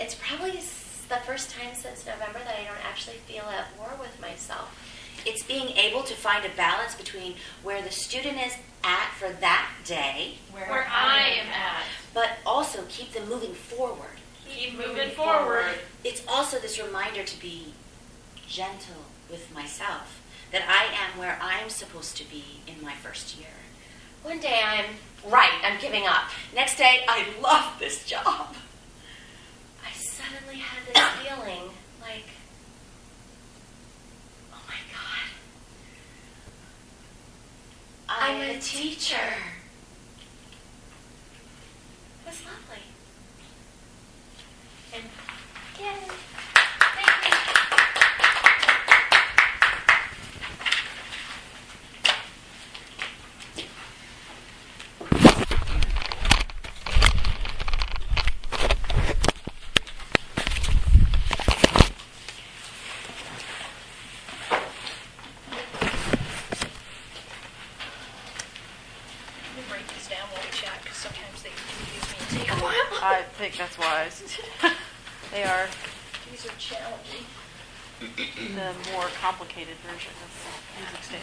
It's probably the first time since November that I don't actually feel at war with myself. It's being able to find a balance between where the student is at for that day, Where I am at. but also keep them moving forward. Keep moving forward. It's also this reminder to be gentle with myself, that I am where I'm supposed to be in my first year. One day I'm giving up. Next day, I love this job. I suddenly had this feeling like, oh my God, I'm a teacher. It was lovely. And yay. Thank you. write these down while we chat, because sometimes they confuse me and take a while. I think that's wise. They are These are challenging. the more complicated version of music stand.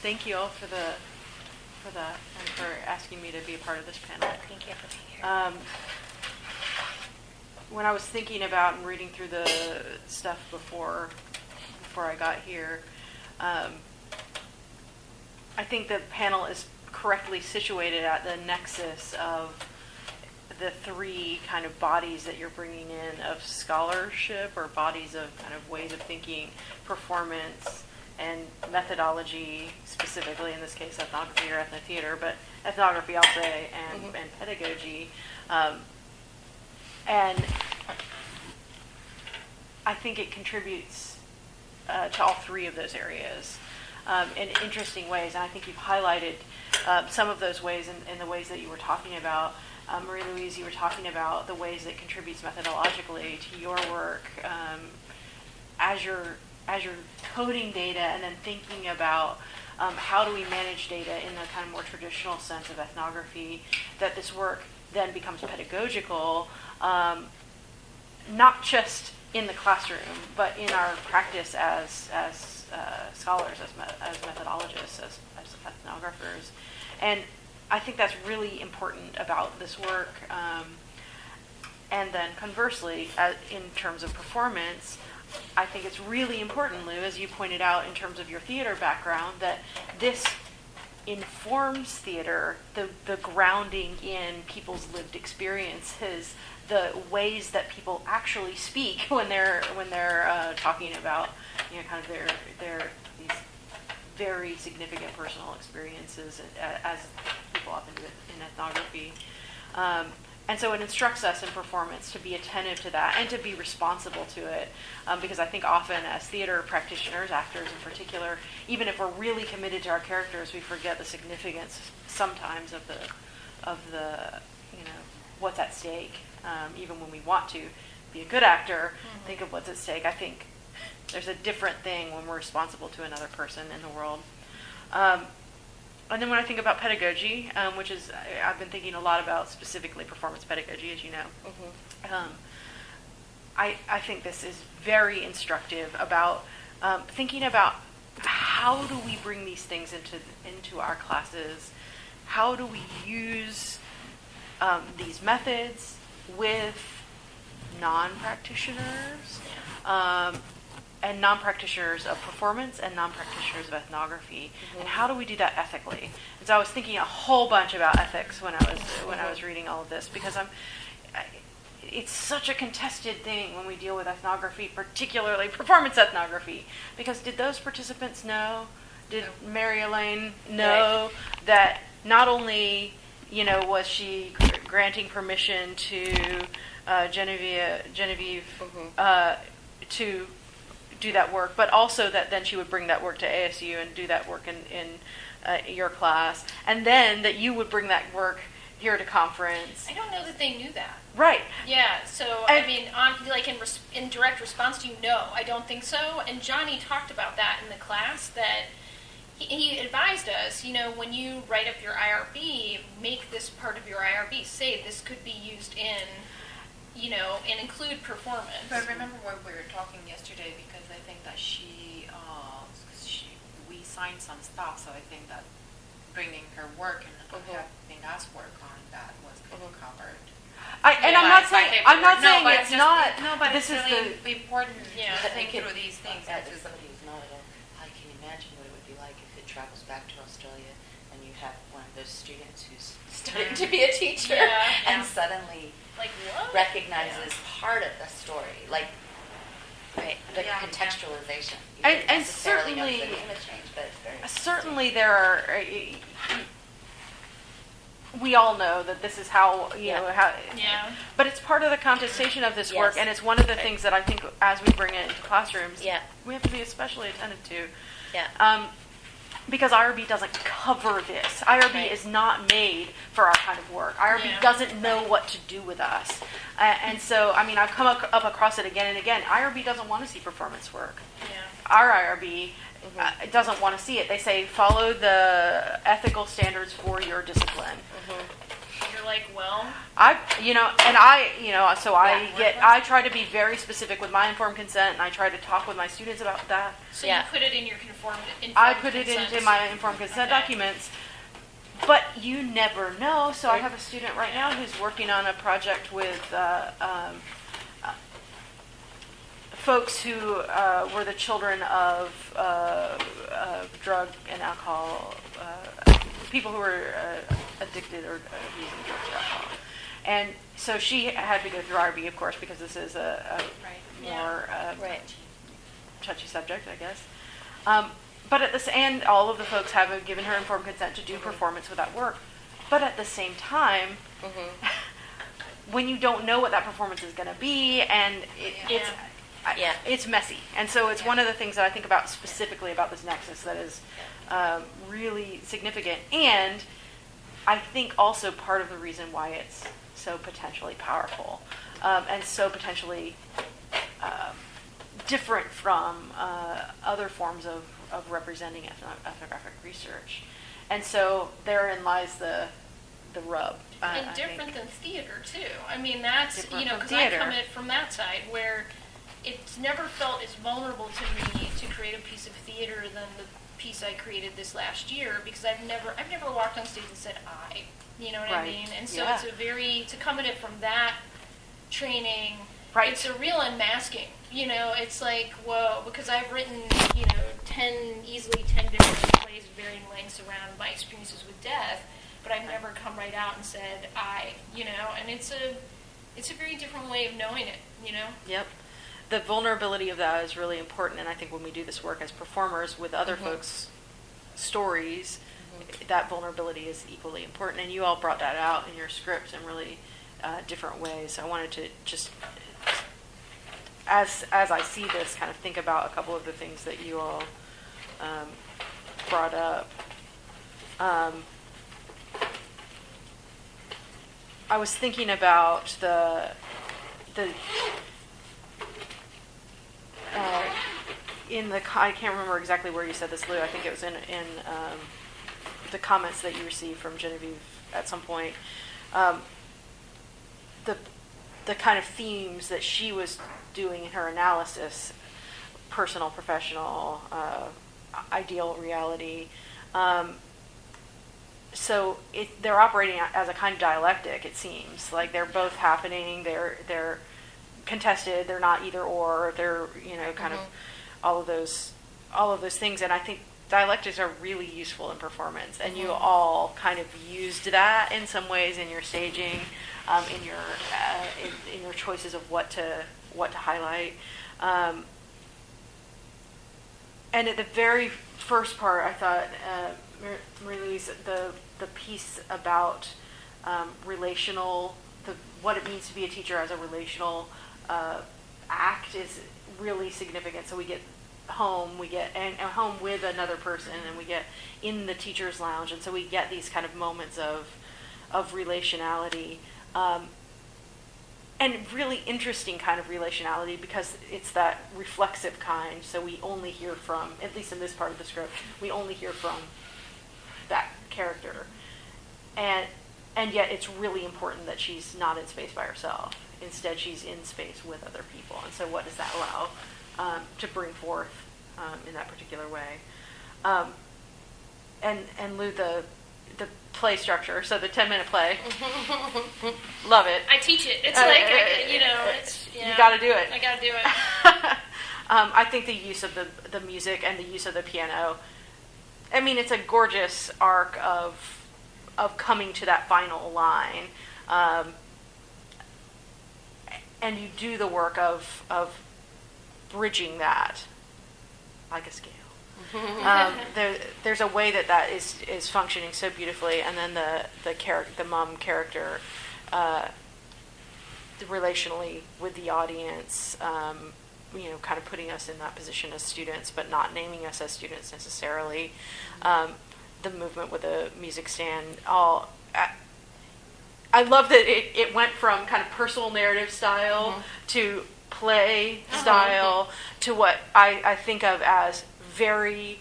Thank you all for that and for asking me to be a part of this panel. Thank you for being here. When I was thinking about and reading through the stuff before I got here, I think the panel is correctly situated at the nexus of the three kind of bodies that you're bringing in of scholarship, or bodies of kind of ways of thinking, performance, and methodology, specifically in this case ethnography or ethnotheater, but ethnography I'll say, and pedagogy. And I think it contributes to all three of those areas in interesting ways. And I think you've highlighted some of those ways in the ways that you were talking about. Marie-Louise, you were talking about the ways that contributes methodologically to your work as you're coding data and then thinking about how do we manage data in the kind of more traditional sense of ethnography, that this work then becomes pedagogical, not just in the classroom, but in our practice as scholars, as methodologists, as ethnographers. And I think that's really important about this work. And then conversely, in terms of performance, I think it's really important, Lou, as you pointed out in terms of your theater background, that this informs theater, the grounding in people's lived experiences, the ways that people actually speak when they're talking about, kind of their these very significant personal experiences, as people often do in ethnography. And so it instructs us in performance to be attentive to that and to be responsible to it, because I think often as theater practitioners, actors in particular, even if we're really committed to our characters, we forget the significance sometimes of the what's at stake. Even when we want to be a good actor, think of what's at stake. I think there's a different thing when we're responsible to another person in the world. And then when I think about pedagogy, which is, I've been thinking a lot about specifically performance pedagogy, as you know. I think this is very instructive about thinking about how do we bring these things into our classes? How do we use these methods with non-practitioners? And non-practitioners of performance and non-practitioners of ethnography, and how do we do that ethically? And so I was thinking a whole bunch about ethics when I was reading all of this, because it's such a contested thing when we deal with ethnography, particularly performance ethnography. Because did those participants know? Did Mary Elaine know that not only was she granting permission to Genevieve to do that work, but also that then she would bring that work to ASU and do that work in your class, and then that you would bring that work here to conference. I don't know that they knew that. Right. Yeah. So I mean, in direct response to I don't think so. And Johnny talked about that in the class, that he advised us, when you write up your IRB, make this part of your IRB. Say this could be used in, and include performance. But remember what we were talking yesterday, because I think that we signed some stuff, so I think that bringing her work and having us work on that was covered. I'm not saying it's not. No, but this it's is really important Yeah, to think through these things. As somebody who's not at all, I can imagine what it would be like if it travels back to Australia and you have one of those students who's studying to be a teacher and suddenly recognizes part of the story, like the contextualization. You don't And necessarily know certainly, the image change, but it's very certainly there are. We all know that this is how how. Yeah. But it's part of the contestation of this work, and it's one of the things that I think as we bring it into classrooms, we have to be especially attentive to. Yeah. because IRB doesn't cover this. IRB Right. is not made for our kind of work. IRB Yeah. doesn't know what to do with us. And so, I mean, I've come up across it again and again. IRB doesn't want to see performance work. Yeah. Our IRB doesn't want to see it. They say, follow the ethical standards for your discipline. You're like, well, I try to be very specific with my informed consent, and I try to talk with my students about that. so Yeah. you put it in your I put it into my informed consent Okay. documents, but you never know. So I have a student right now who's working on a project with folks who were the children of drug and alcohol, people who were addicted or using drugs or alcohol. And so she had to go through IRB, of course, because this is a more Right. touchy subject, I guess. But at this, and all of the folks have given her informed consent to do performance with that work. But at the same time, when you don't know what that performance is going to be, and it's messy. And so it's one of the things that I think about specifically about this nexus that is really significant. And I think also part of the reason why it's so potentially powerful and so potentially different from other forms of representing ethnographic research. And so therein lies the rub. And I different think. than theater too. I mean, that's Different from because I theater. come at from that side where it's never felt as vulnerable to me to create a piece of theater than the piece I created this last year, because I've never walked on stage and said I. You know what I Right. mean? And so Yeah. it's to come at it from that training. Right. It's a real unmasking. It's like, whoa, because I've written, 10 different plays of varying lengths around my experiences with death, but I've never come right out and said I, and it's a very different way of knowing it, Yep. The vulnerability of that is really important, and I think when we do this work as performers with other folks' stories, that vulnerability is equally important. And you all brought that out in your scripts in really different ways. I wanted to just, as I see this, kind of think about a couple of the things that you all brought up. I was thinking about the I can't remember exactly where you said this, Lou. I think it was in the comments that you received from Genevieve at some point. The kind of themes that she was doing in her analysis: personal, professional, ideal, reality. So they're operating as a kind of dialectic. It seems like they're both happening. They're contested. They're not either or. They're kind of all of those things. And I think dialectics are really useful in performance. And you all kind of used that in some ways in your staging, in your choices of what to highlight. And at the very first part, I thought, Marie-Louise, the piece about what it means to be a teacher as a relational act is really significant. So we get home, and home with another person, and we get in the teacher's lounge, and so we get these kind of moments of relationality. And really interesting kind of relationality, because it's that reflexive kind. So we only hear from, at least in this part of the script, we only hear from that character. And yet it's really important that she's not in space by herself. Instead, she's in space with other people. And so what does that allow to bring forth in that particular way? And Lou, the play structure, so the 10-minute play, love it. I teach it. It's you got to do it. I got to do it. I think the use of the music and the use of the piano, I mean, it's a gorgeous arc of coming to that final line, and you do the work of bridging that like a scale. There's a way that is functioning so beautifully, and then the mom character, relationally with the audience, kind of putting us in that position as students, but not naming us as students necessarily. The movement with the music stand, I love that it went from kind of personal narrative style to play style to what I think of as very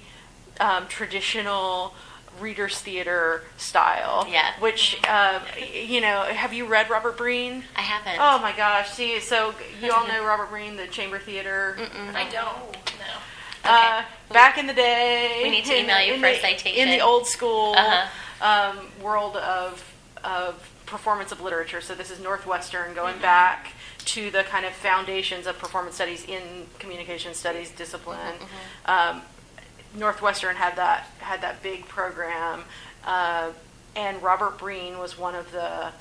traditional reader's theater style. Yeah. Which, have you read Robert Breen? I haven't. Oh my gosh. See, so you all know Robert Breen, the chamber theater? I don't. No. Okay. Back in the day. We need to email you for a citation. In the old school world of performance of literature. So this is Northwestern going back to the kind of foundations of performance studies in communication studies discipline. Northwestern had that big program, and Robert Breen was one of the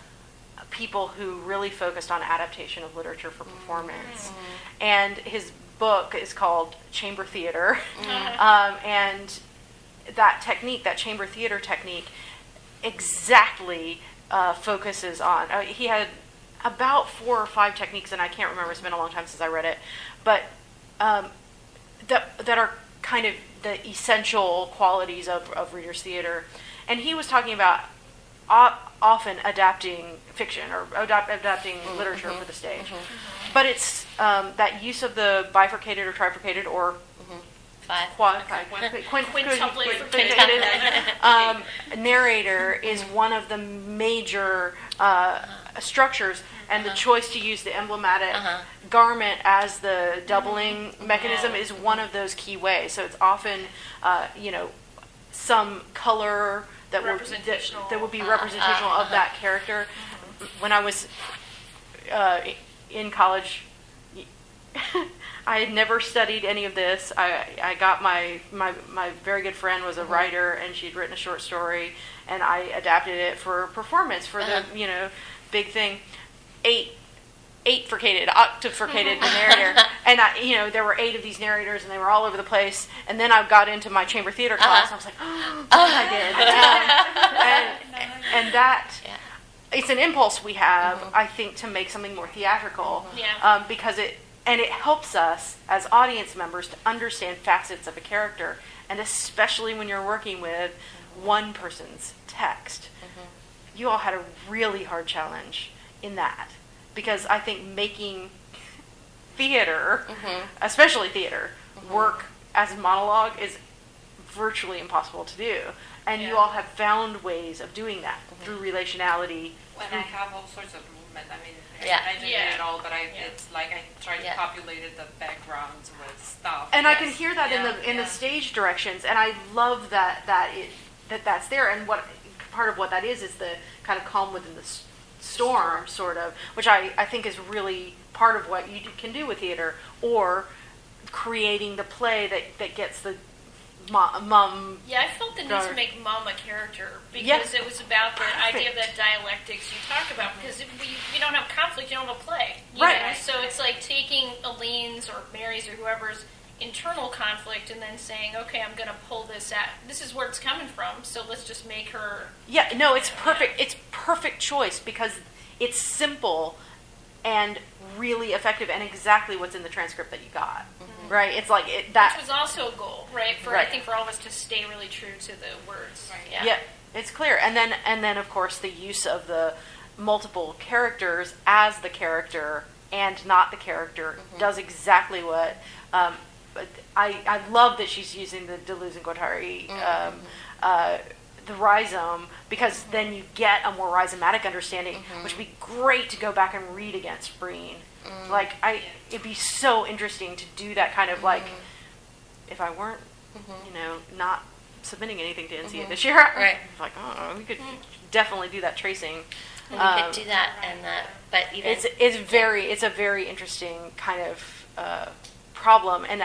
people who really focused on adaptation of literature for performance. And his book is called Chamber Theater, and that technique, that chamber theater technique, exactly focuses on. He had about 4 or 5 techniques, and I can't remember. It's been a long time since I read it, but that are kind of the essential qualities of reader's theater. And he was talking about often adapting fiction or adapting literature for the stage. But it's that use of the bifurcated or trifurcated or quintuplated narrator is one of the major structures, and the choice to use the emblematic garment as the doubling mechanism is one of those key ways. So it's often, some color that would be representational of that character. When I was in college, I had never studied any of this. I got my very good friend was a writer, and she'd written a short story, and I adapted it for performance for the big thing. Octafurcated the narrator, and there were 8 of these narrators, and they were all over the place. And then I got into my chamber theater class, and I was like, oh, I did, and that. Yeah. It's an impulse we have, I think, to make something more theatrical, because it helps us as audience members to understand facets of a character, and especially when you're working with one person's text. You all had a really hard challenge in that, because I think making theater, especially theater, work as a monologue is virtually impossible to do. And you all have found ways of doing that through relationality. When I have all sorts of movement, I mean, Yeah. I didn't get it all, but it's like I tried to populate the backgrounds with stuff. And I can hear that in the stage directions, and I love that's there. And what part of what that is the kind of calm within the storm, sort of, which I think is really part of what you can do with theater, or creating the play that gets the mom. Yeah, I felt the need to make mom a character, because it was about the idea of that dialectics you talk about, because if you don't have conflict, you don't have a play. You know? So it's like taking Aline's or Mary's or whoever's internal conflict and then saying, okay, I'm going to pull this out. This is where it's coming from, so let's just make her... Yeah, no, it's perfect. It's perfect choice, because it's simple and really effective, and exactly what's in the transcript that you got. Right? It's like that. Which was also a goal, right? I think for all of us to stay really true to the words. Right. Yeah, it's clear. And then of course the use of the multiple characters as the character and not the character does exactly what I love that she's using the Deleuze and Guattari the rhizome, because then you get a more rhizomatic understanding, which would be great to go back and read against Breen. Like, it'd be so interesting to do that kind of like, if I weren't, not submitting anything to NCA this year, like, we could definitely do that tracing. And we could do that, and but even it's a very interesting kind of problem, and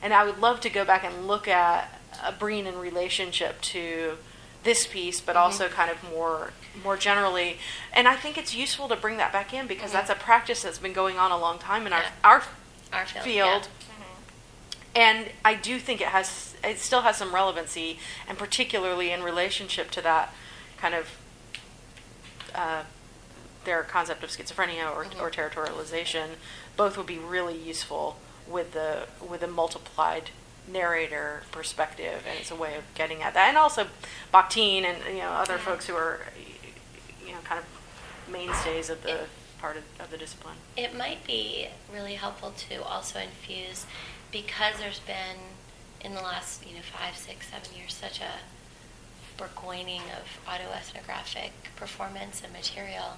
I would love to go back and look at Breen in relationship to this piece, but also kind of more generally. And I think it's useful to bring that back in, because that's a practice that's been going on a long time in our field. And I do think it still has some relevancy, and particularly in relationship to that kind of their concept of schizophrenia or territorialization. Both would be really useful with the multiplied narrator perspective, and it's a way of getting at that. And also Bakhtin and other folks who are kind of mainstays of the part of the discipline. It might be really helpful to also infuse, because there's been in the last 5, 6, 7 years such a burgeoning of autoethnographic performance and material,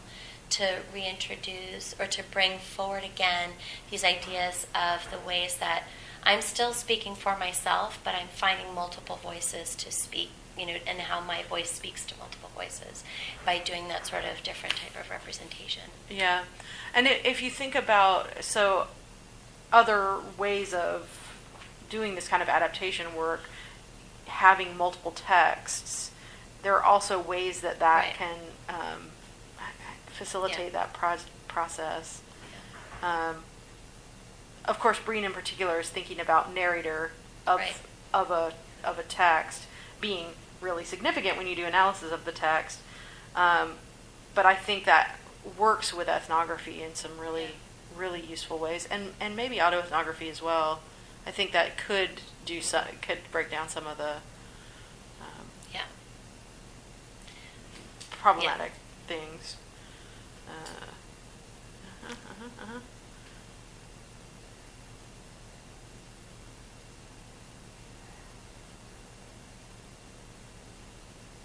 to reintroduce or to bring forward again these ideas of the ways that I'm still speaking for myself, but I'm finding multiple voices to speak, and how my voice speaks to multiple voices by doing that sort of different type of representation. Yeah. And if you think about, other ways of doing this kind of adaptation work, having multiple texts, there are also ways that Right. can facilitate that process. Of course, Breen in particular is thinking about narrator of Right. of a text being really significant when you do analysis of the text. But I think that works with ethnography in some really useful ways, and maybe autoethnography as well. I think that could break down some of the problematic things.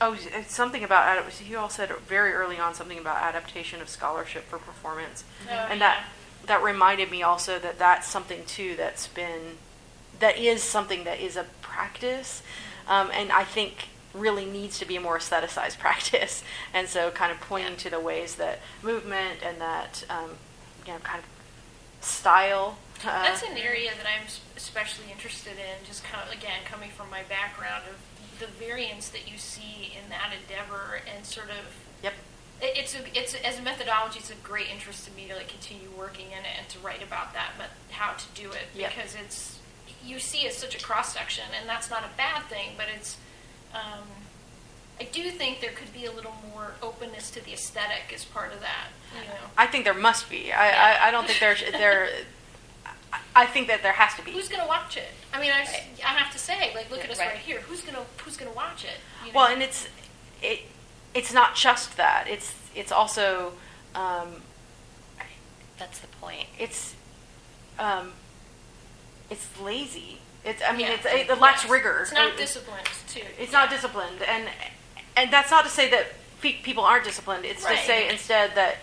Oh, it's something about you all said very early on something about adaptation of scholarship for performance, and that reminded me also that that's something too that is something that is a practice, and I think really needs to be a more aestheticized practice. And so kind of pointing to the ways that movement and that kind of style. That's an area that I'm especially interested in, just kind of, again, coming from my background of the variance that you see in that endeavor, and sort of it's as a methodology, it's of great interest to me to continue working in it and to write about that, but how to do it, because you see it's such a cross section, and that's not a bad thing, but it's I do think there could be a little more openness to the aesthetic as part of that. I think there must be. I don't think there. I think that there has to be. Who's going to watch it? I mean, I have to say, look at us right here. Who's going to watch it? Well, and it's not just that. It's also. That's the point. It's lazy. It lacks rigor. It's not disciplined too. It's not disciplined, and that's not to say that people aren't disciplined. It's to say instead that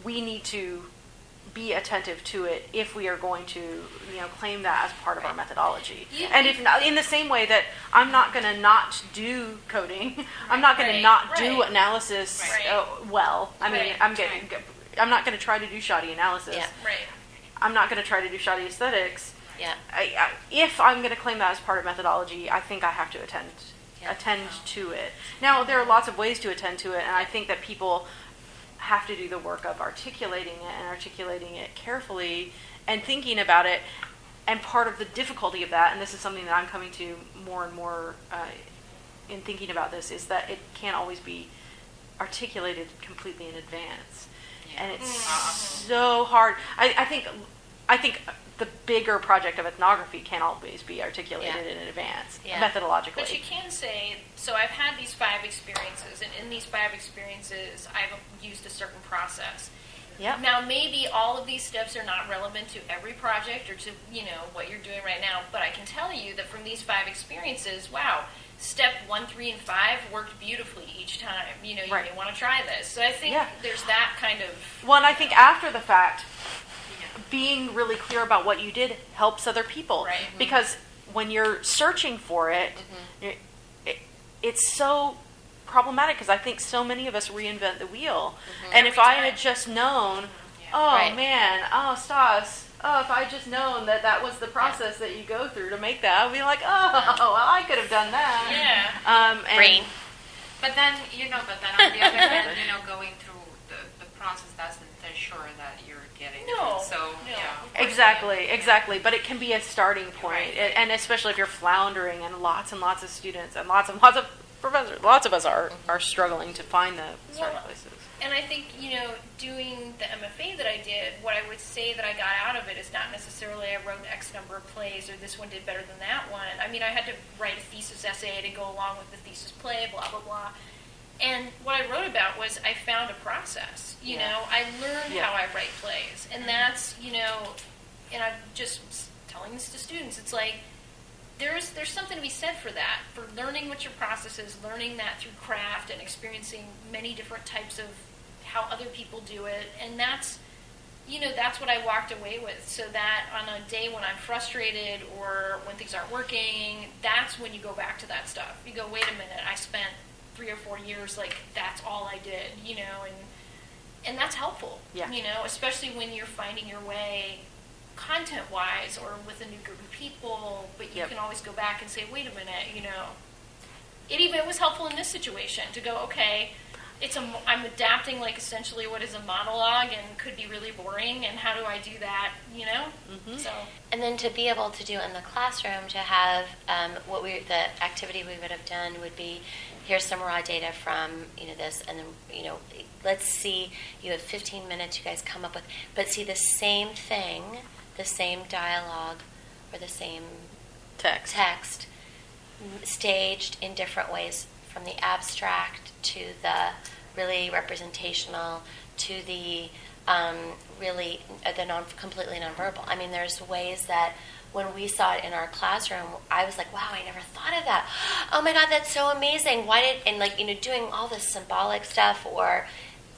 we need to be attentive to it if we are going to claim that as part of our methodology. And if not, in the same way that I'm not going to not do coding, I'm not going to not do analysis well. I mean, I'm not going to try to do shoddy analysis. I'm not going to try to do shoddy aesthetics. If I'm going to claim that as part of methodology, I think I have to attend to it. Now, there are lots of ways to attend to it, and I think that people have to do the work of articulating it carefully and thinking about it. And part of the difficulty of that, and this is something that I'm coming to more and more in thinking about this, is that it can't always be articulated completely in advance. And it's so hard. I think the bigger project of ethnography can't always be articulated in advance, methodologically. But you can say, so I've had these 5 experiences, and in these 5 experiences, I've used a certain process. Now, maybe all of these steps are not relevant to every project or to, what you're doing right now, but I can tell you that from these 5 experiences, wow, step 1, 3, and 5 worked beautifully each time. You may want to try this. So I think there's that kind of... Well, and I think after the fact, being really clear about what you did helps other people. Because when you're searching for it, it's so problematic, because I think so many of us reinvent the wheel. And if I had just known, Stas, if I had just known that was the process that you go through to make that, I'd be like, well, I could have done that. Brain. But then on the other hand, going through the process doesn't ensure that you're getting it. So, Exactly. But it can be a starting point. And especially if you're floundering, and lots of students and lots of professors, lots of us are struggling to find the starting places. And I think, doing the MFA that I did, what I would say that I got out of it is not necessarily I wrote X number of plays or this one did better than that one. I mean, I had to write a thesis essay to go along with the thesis play, blah, blah, blah. And what I wrote about was I found a process. I learned how I write plays. And that's, and I'm just telling this to students, it's like, there's something to be said for that, for learning what your process is, learning that through craft and experiencing many different types of how other people do it. And that's what I walked away with, so that on a day when I'm frustrated or when things aren't working, that's when you go back to that stuff. You go, wait a minute, I spent 3 or 4 years, like, that's all I did, and that's helpful, especially when you're finding your way content-wise or with a new group of people, but you can always go back and say, wait a minute, it was helpful in this situation to go, okay, I'm adapting, like, essentially what is a monologue and could be really boring, and how do I do that, So. And then to be able to do in the classroom, to have the activity we would have done would be, here's some raw data from, this, and then, let's see, you have 15 minutes, you guys come up with, but see the same thing, the same dialogue, or the same text staged in different ways, from the abstract to the really representational to the completely nonverbal. I mean, there's ways that when we saw it in our classroom, I was like, wow, I never thought of that. Oh my God, that's so amazing. Doing all this symbolic stuff, or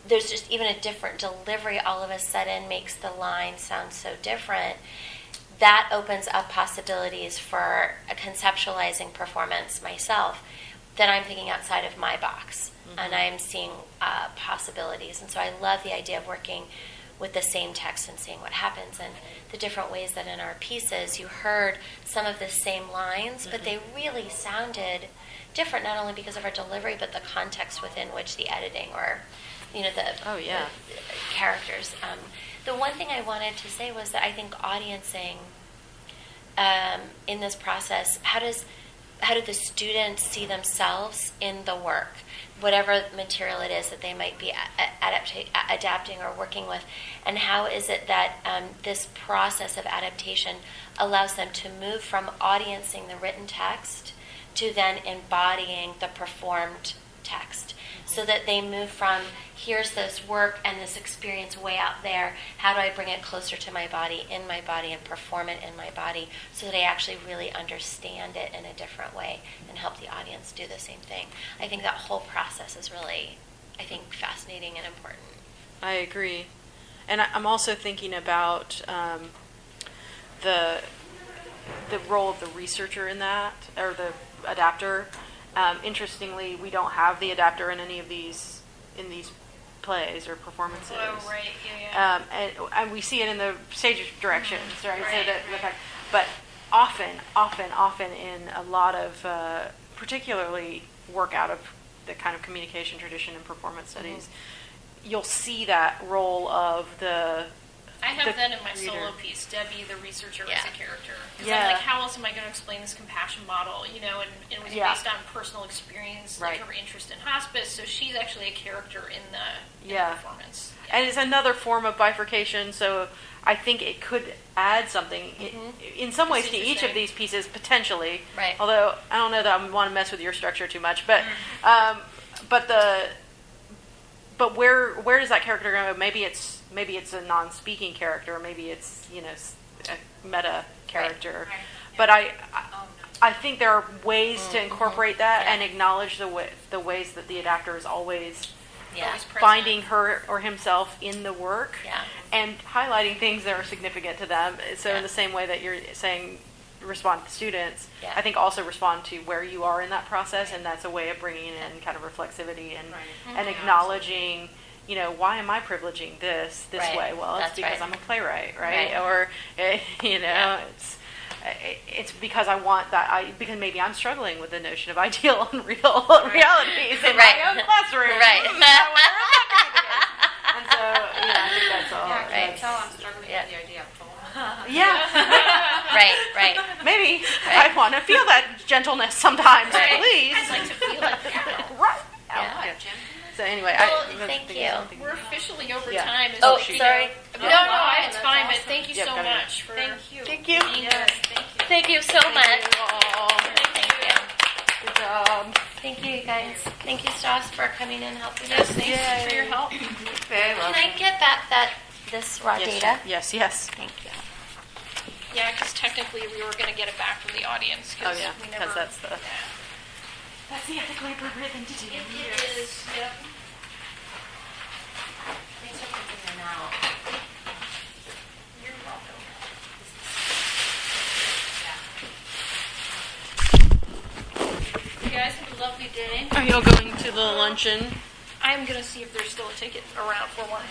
there's just even a different delivery all of a sudden makes the line sound so different. That opens up possibilities for a conceptualizing performance myself, that I'm thinking outside of my box, and I'm seeing possibilities. And so I love the idea of working with the same text and seeing what happens, and the different ways that in our pieces you heard some of the same lines, but they really sounded different, not only because of our delivery, but the context within which the editing or the characters. The one thing I wanted to say was that I think audiencing in this process, how do the students see themselves in the work, whatever material it is that they might be adapting or working with, and how is it that this process of adaptation allows them to move from audiencing the written text to then embodying the performed text, so that they move from here's this work and this experience way out there, how do I bring it closer to my body, in my body, and perform it in my body, so that I actually really understand it in a different way and help the audience do the same thing. I think that whole process is really, fascinating and important. I agree. And I'm also thinking about the role of the researcher in that, or the adapter. Interestingly, we don't have the adapter in any of these plays or performances. Oh, right, yeah. And we see it in the stage directions, right? So that the fact, but often in a lot of, particularly work out of the kind of communication tradition and performance studies, you'll see that role of the. I have that in my solo piece, Debbie, the researcher, as a character. Because I'm like, how else am I going to explain this compassion model? And it was based on personal experience, like her interest in hospice. So she's actually a character in the performance. Yeah. And it's another form of bifurcation. So I think it could add something in some ways to each of these pieces, potentially. Right. Although I don't know that I want to mess with your structure too much. But But where does that character go? Maybe it's a non-speaking character. Maybe it's a meta character. Right. But I think there are ways to incorporate that and acknowledge the ways that the adapter is always finding her or himself in the work and highlighting things that are significant to them. So in the same way that you're saying respond to the students, I think also respond to where you are in that process, and that's a way of bringing in kind of reflexivity and acknowledging, why am I privileging this way? Well, it's because I'm a playwright, right? Or it's because I want that. Because maybe I'm struggling with the notion of ideal and real realities in my own classroom. Right. And so, I think that's all. Yeah, I can tell I'm struggling with the idea of poem. Right. Maybe I want to feel that gentleness sometimes, please. I'd like to feel it now. Right. Gentleness? So anyway, Well, I thank think you. it's something- We're officially over Yeah. time. as Oh, well, you sorry. know. No, It's fine, but thank you Yep, so got it. much for Thank you. Thank you. being here. Thank you. Thank you so much. Thank you. Good job. Thank you, guys. Thank you, Stas, for coming in and helping Yes, us. thank you for your help. Very well. Can I get back this raw data? Yes. Thank you. Yeah, because technically we were going to get it back from the audience. Oh, yeah, we 'cause never, that's the- yeah. That's the ethically appropriate thing to do. It is, yep. Thanks for putting them out. You're welcome. You guys have a lovely day. Are you all going to the luncheon? I'm going to see if there's still a ticket around for one.